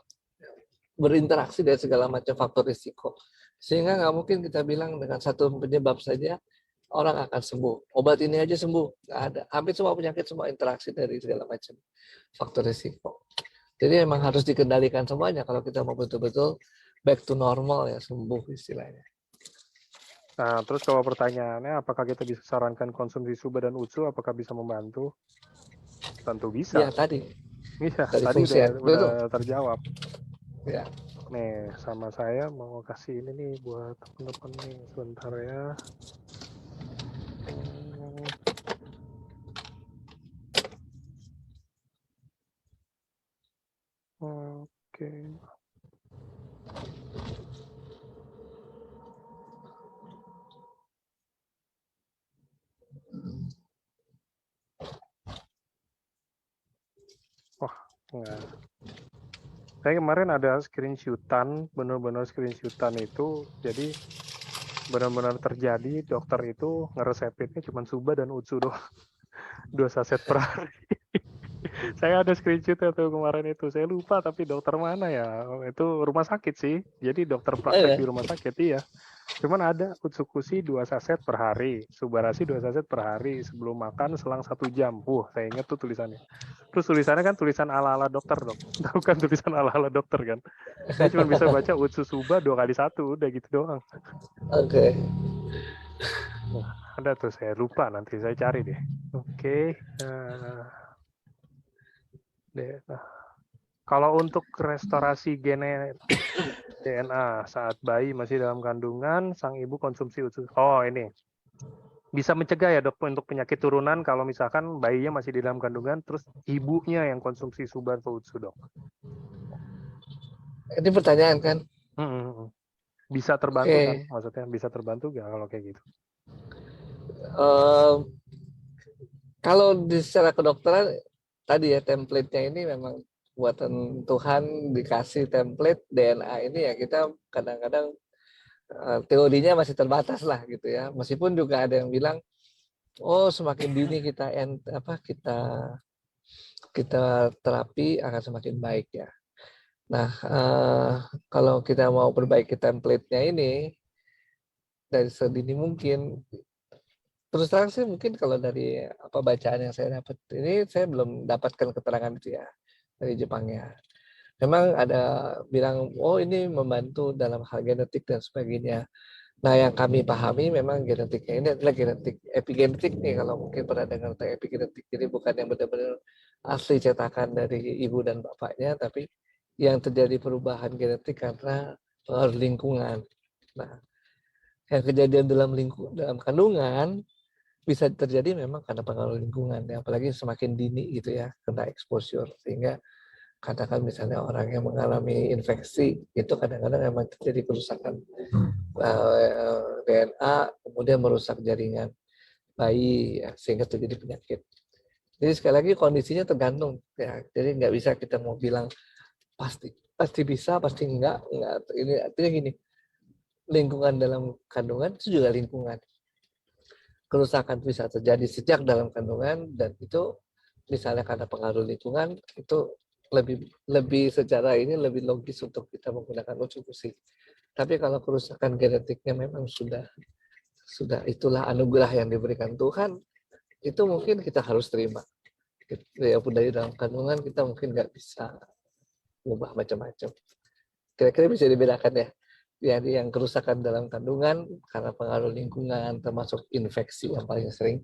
Berinteraksi dengan segala macam faktor risiko. Sehingga nggak mungkin kita bilang dengan satu penyebab saja orang akan sembuh. Obat ini aja sembuh. Nggak ada. Hampir semua penyakit semua interaksi dari segala macam faktor risiko. Jadi memang harus dikendalikan semuanya kalau kita mau betul-betul back to normal ya, sembuh istilahnya. Nah, terus kalau pertanyaannya, apakah kita bisa sarankan konsumsi Suba dan Utsu, apakah bisa membantu? Tentu bisa. Ya tadi Iya, dari tadi fungsi udah betul. terjawab. Ya. Nih, sama saya mau kasih ini nih buat teman-teman nih, sebentar ya. Hmm, Oke. Wah, enggak. Saya kemarin ada screenshotan, benar-benar screenshotan itu, jadi benar-benar terjadi dokter itu ngeresepinnya cuma Suba dan Utsu doang, 2 saset per hari. Saya ada screenshotnya tuh kemarin itu, saya lupa tapi dokter mana ya, itu rumah sakit sih, jadi dokter praktek di rumah sakit, iya. Cuman ada Utsukushi 2 saset per hari, Subarashi 2 saset per hari, sebelum makan selang 1 jam. Saya ingat tuh tulisannya. Terus tulisannya kan tulisan ala-ala dokter dok, tahu kan tulisan ala-ala dokter kan. Saya cuma bisa baca Utsusuba 2 kali 1, udah gitu doang. Oke. Nah, ada tuh, saya lupa, nanti saya cari deh. Oke. Nah, kalau untuk restorasi genetik DNA saat bayi masih dalam kandungan, sang ibu konsumsi utsu. Oh, ini bisa mencegah ya dok untuk penyakit turunan kalau misalkan bayinya masih di dalam kandungan, terus ibunya yang konsumsi subar atau utsu dok. Ini pertanyaan kan? Bisa terbantu Oke. kan? Maksudnya bisa terbantu nggak kalau kayak gitu? Kalau di secara kedokteran tadi ya, template-nya ini memang buatan Tuhan, dikasih template DNA ini ya, kita kadang-kadang teorinya masih terbatas lah gitu ya. Meskipun juga ada yang bilang, oh semakin dini kita terapi akan semakin baik ya. Nah, kalau kita mau perbaiki template-nya ini dari sedini mungkin, terus terang sih mungkin kalau dari bacaan yang saya dapat ini, saya belum dapatkan keterangan itu ya dari Jepangnya. Memang ada bilang, oh ini membantu dalam hal genetik dan sebagainya. Nah, yang kami pahami memang genetiknya ini adalah genetik epigenetik nih, kalau mungkin pernah dengar tentang epigenetik. Jadi bukan yang benar-benar asli cetakan dari ibu dan bapaknya, tapi yang terjadi perubahan genetik karena pengaruh lingkungan. Nah, yang kejadian dalam kandungan bisa terjadi memang karena pengaruh lingkungan, ya, apalagi semakin dini gitu ya, kena exposure, sehingga katakan misalnya orang yang mengalami infeksi itu kadang-kadang memang terjadi kerusakan DNA, kemudian merusak jaringan bayi ya, sehingga terjadi penyakit. Jadi sekali lagi kondisinya tergantung ya, jadi nggak bisa kita mau bilang pasti bisa, pasti enggak. Ini artinya gini, lingkungan dalam kandungan itu juga lingkungan. Kerusakan bisa terjadi sejak dalam kandungan, dan itu misalnya karena pengaruh lingkungan, itu lebih secara ini lebih logis untuk kita menggunakan utsukushi. Tapi kalau kerusakan genetiknya memang sudah itulah anugerah yang diberikan Tuhan, itu mungkin kita harus terima. Ya pun dari dalam kandungan kita mungkin nggak bisa mengubah macam-macam. Kira-kira bisa dibedakan ya. Jadi yang kerusakan dalam kandungan karena pengaruh lingkungan, termasuk infeksi yang paling sering,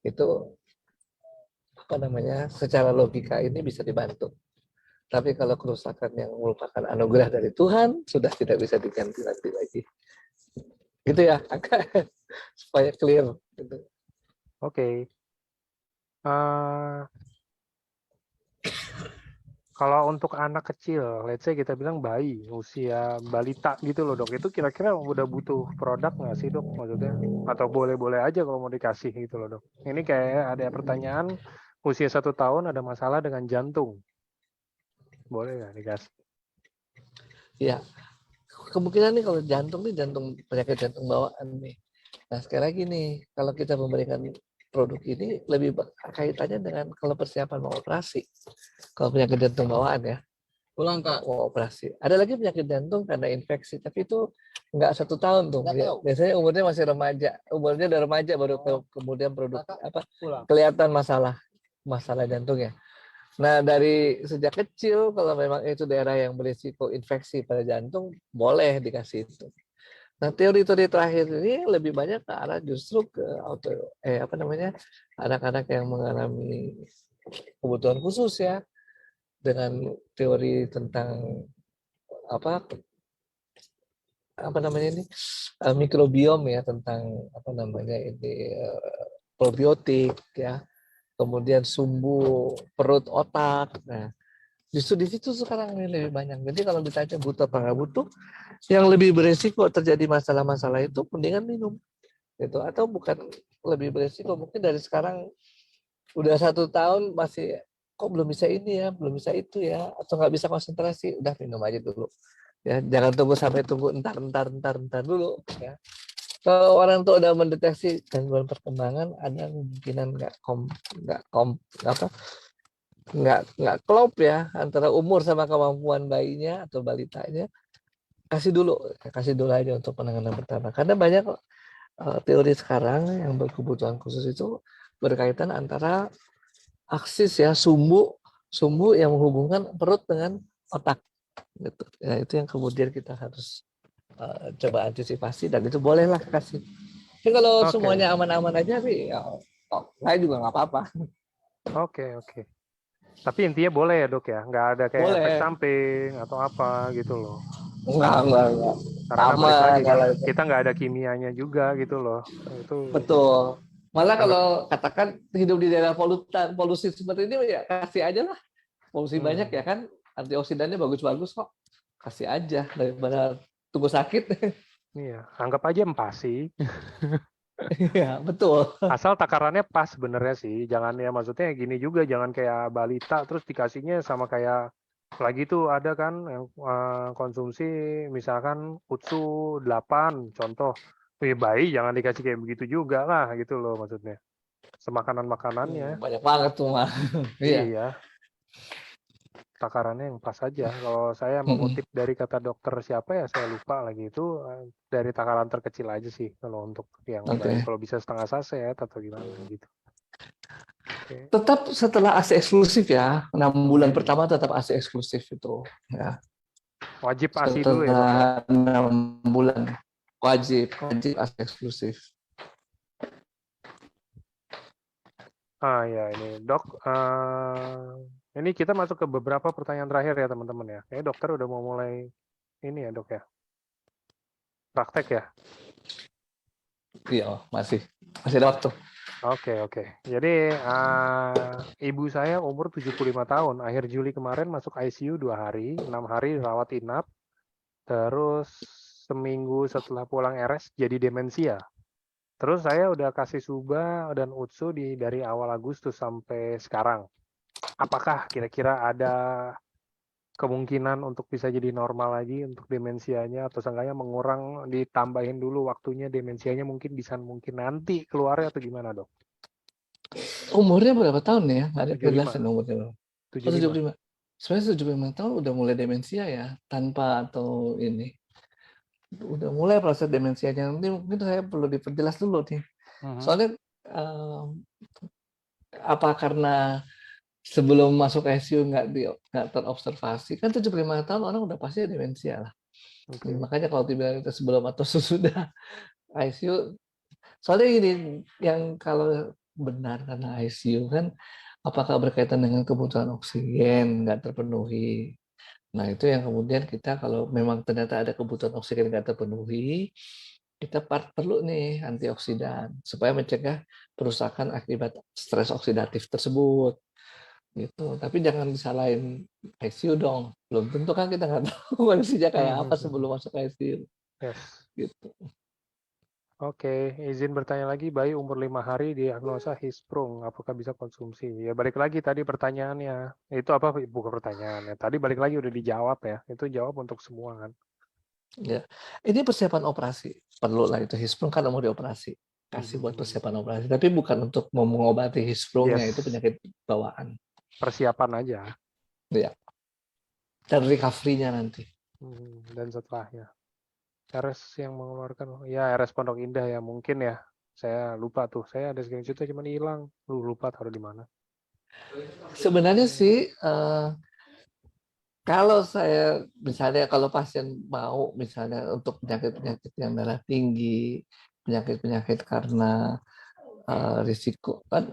itu secara logika ini bisa dibantu. Tapi kalau kerusakan yang merupakan anugerah dari Tuhan, sudah tidak bisa diganti lagi. Gitu ya, supaya clear. Gitu. Oke. Kalau untuk anak kecil, let's say kita bilang bayi, usia balita gitu loh dok, itu kira-kira udah butuh produk nggak sih dok maksudnya? Atau boleh-boleh aja kalau mau dikasih gitu loh dok. Ini kayak ada pertanyaan, usia 1 tahun ada masalah dengan jantung. Boleh nggak dikasih? Ya, kemungkinan nih kalau penyakit jantung bawaan nih. Nah sekali lagi nih, kalau kita memberikan produk ini lebih kaitannya dengan kalau persiapan mau operasi. Kalau penyakit jantung bawaan ya, mau operasi. Ada lagi penyakit jantung karena infeksi, tapi itu nggak 1 tahun tuh. Biasanya umurnya masih remaja, umurnya udah remaja baru kemudian kelihatan masalah jantungnya. Nah, dari sejak kecil kalau memang itu daerah yang berisiko infeksi pada jantung, boleh dikasih itu. Nah, teori-teori terakhir ini lebih banyak ke arah justru ke anak-anak yang mengalami kebutuhan khusus ya. dengan teori tentang apa namanya ini mikrobiom ya, tentang apa namanya ini probiotik ya, kemudian sumbu perut otak. Nah, justru di situ sekarang ini lebih banyak. Jadi kalau ditanya butuh apa nggak butuh, yang lebih beresiko terjadi masalah-masalah itu mendingan minum gitu, atau bukan lebih beresiko, mungkin dari sekarang udah 1 tahun masih kok belum bisa ini ya, belum bisa itu ya, atau nggak bisa konsentrasi, udah minum aja dulu ya, jangan tunggu entar dulu ya. Kalau orang tuh udah mendeteksi gangguan perkembangan, ada kemungkinan nggak klop ya antara umur sama kemampuan bayinya atau balitanya, kasih dulu aja untuk penanganan pertama, karena banyak teori sekarang yang berkebutuhan khusus itu berkaitan antara aksis ya, sumbu yang menghubungkan perut dengan otak gitu. Ya, itu yang kemudian kita harus coba antisipasi, dan itu bolehlah kasih. Tapi kalau Oke, semuanya aman-aman aja sih, ya, saya juga nggak apa-apa. oke. Tapi intinya boleh ya dok ya, nggak ada kayak efek Boleh. samping atau apa gitu loh. Enggak. Karena Sama balik lagi kan, kalau itu. kita nggak ada kimianya juga gitu loh. Itu Betul. Malah anggap, kalau katakan hidup di daerah polusi seperti ini ya kasih aja lah. Polusi banyak ya kan, antioksidannya bagus-bagus kok. Kasih aja daripada tunggu sakit. iya, anggap aja empasi. Iya, betul. Asal takarannya pas sebenarnya sih, jangan ya maksudnya gini juga, jangan kayak balita terus dikasihnya sama kayak lagi tuh ada kan yang konsumsi misalkan UTSU 8 contoh. Bayi jangan dikasih kayak begitu juga lah gitu loh maksudnya. Semakanan-makanannya. Banyak banget tuh mah. Iya. Iya, takarannya yang pas aja. Kalau saya mengutip dari kata dokter siapa ya saya lupa lagi itu dari takaran terkecil aja sih kalau untuk yang bayi. Oke. Kalau bisa setengah saset atau gimana gitu. Oke. Tetap setelah ASI eksklusif ya, 6 bulan Hmm. pertama tetap ASI eksklusif itu. Ya. Wajib ASI dulu ya dok ya? Setelah 6 bulan wajib ASI eksklusif. Ya ini dok, ini kita masuk ke beberapa pertanyaan terakhir ya teman-teman ya. Kayaknya dokter udah mau mulai ini ya dok ya, praktek ya. Iya, masih ada waktu. Oke. Jadi ibu saya umur 75 tahun, akhir Juli kemarin masuk ICU 2 hari, 6 hari rawat inap, terus seminggu setelah pulang RS jadi demensia. Terus saya udah kasih Suba dan Utsu dari awal Agustus sampai sekarang. Apakah kira-kira ada kemungkinan untuk bisa jadi normal lagi untuk demensianya, atau seenggaknya mengurang, ditambahin dulu waktunya demensianya mungkin bisa nanti keluarnya, atau gimana dok? Umurnya berapa tahun ya? Nggak ada 75. kejelasan umurnya. 75. 75. Sebenarnya 75 tahun udah mulai demensia ya, tanpa atau ini. Udah mulai proses demensianya. Nanti mungkin saya perlu diperjelas dulu nih. Soalnya apa karena sebelum masuk ICU nggak terobservasi, kan 75 tahun orang udah pasti demensia lah. Oke. Makanya kalau dibilang itu sebelum atau sesudah ICU, soalnya ini yang kalau benar karena ICU kan apakah berkaitan dengan kebutuhan oksigen nggak terpenuhi. Nah itu yang kemudian kita kalau memang ternyata ada kebutuhan oksigen nggak terpenuhi, kita perlu nih antioksidan supaya mencegah perusakan akibat stres oksidatif tersebut. Gitu. Tapi jangan disalahin ICU dong. Belum tentu kan kita nggak tahu kondisinya kayak apa sebelum masuk ICU. Yes. Gitu. Oke, izin bertanya lagi, bayi umur 5 hari diagnosa Hirschsprung, apakah bisa konsumsi? Ya balik lagi tadi pertanyaannya, itu apa, bukan pertanyaannya, tadi balik lagi udah dijawab ya, itu jawab untuk semua kan. Ya. Ini persiapan operasi, perlu lah itu. Hirschsprung kan mau dioperasi, kasih buat persiapan operasi, tapi bukan untuk mengobati Hirschsprungnya, itu penyakit bawaan. Persiapan aja. Ya. Dan recovery-nya nanti. Dan setelahnya. RS yang mengeluarkan, ya RS Pondok Indah ya mungkin ya, saya lupa tuh, saya ada screenshotnya cuma hilang, lupa taruh di mana. Sebenarnya sih kalau saya misalnya kalau pasien mau misalnya untuk penyakit-penyakit yang darah tinggi, penyakit-penyakit karena risiko kan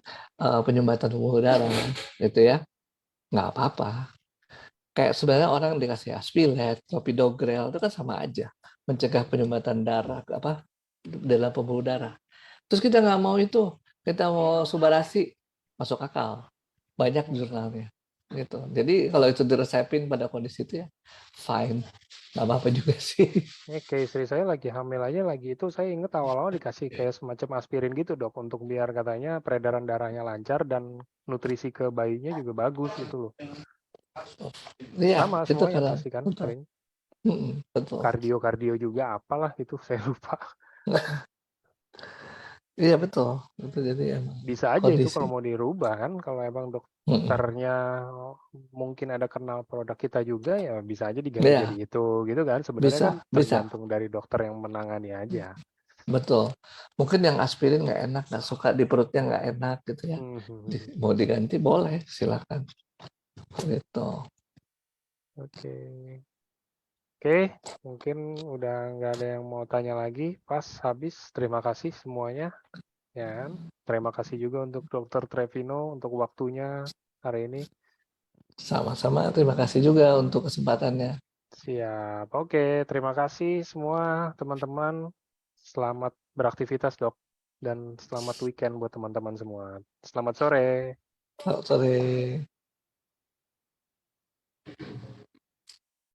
penyumbatan pembuluh darah gitu ya, nggak apa-apa. Kayak sebenarnya orang dikasih Aspilet, Clopidogrel itu kan sama aja, mencegah penyumbatan darah dalam pembuluh darah. Terus kita nggak mau itu, kita mau Subarasi, masuk akal, banyak jurnalnya gitu. Jadi kalau itu diresepin pada kondisi itu ya fine, nggak apa-apa juga sih. Ini kayak istri saya lagi hamil aja lagi itu saya inget awal-awal dikasih kayak semacam aspirin gitu dok untuk biar katanya peredaran darahnya lancar dan nutrisi ke bayinya juga bagus gitu loh. Iya, Sama itu semuanya karena pasti kan betul. sering. Betul. Kardio juga apalah itu saya lupa. Iya betul. Itu jadi emang Bisa aja itu kondisi. kalau mau dirubah kan kalau emang dokternya mungkin ada kenal produk kita juga ya bisa aja diganti Iya, jadi itu gitu kan. Sebenarnya kan bisa. tergantung dari dokter yang menangani aja. Betul. Mungkin yang aspirin nggak enak, nggak suka di perutnya nggak enak gitu ya. Mau diganti boleh, silakan. Gitu. Oke, mungkin udah nggak ada yang mau tanya lagi. Pas habis, terima kasih semuanya. Ya kan? Terima kasih juga untuk Dr. Trevino untuk waktunya hari ini. Sama-sama. Terima kasih juga untuk kesempatannya. Siap. Oke, terima kasih semua teman-teman. Selamat beraktivitas, Dok. Dan selamat weekend buat teman-teman semua. Selamat sore. Selamat sore.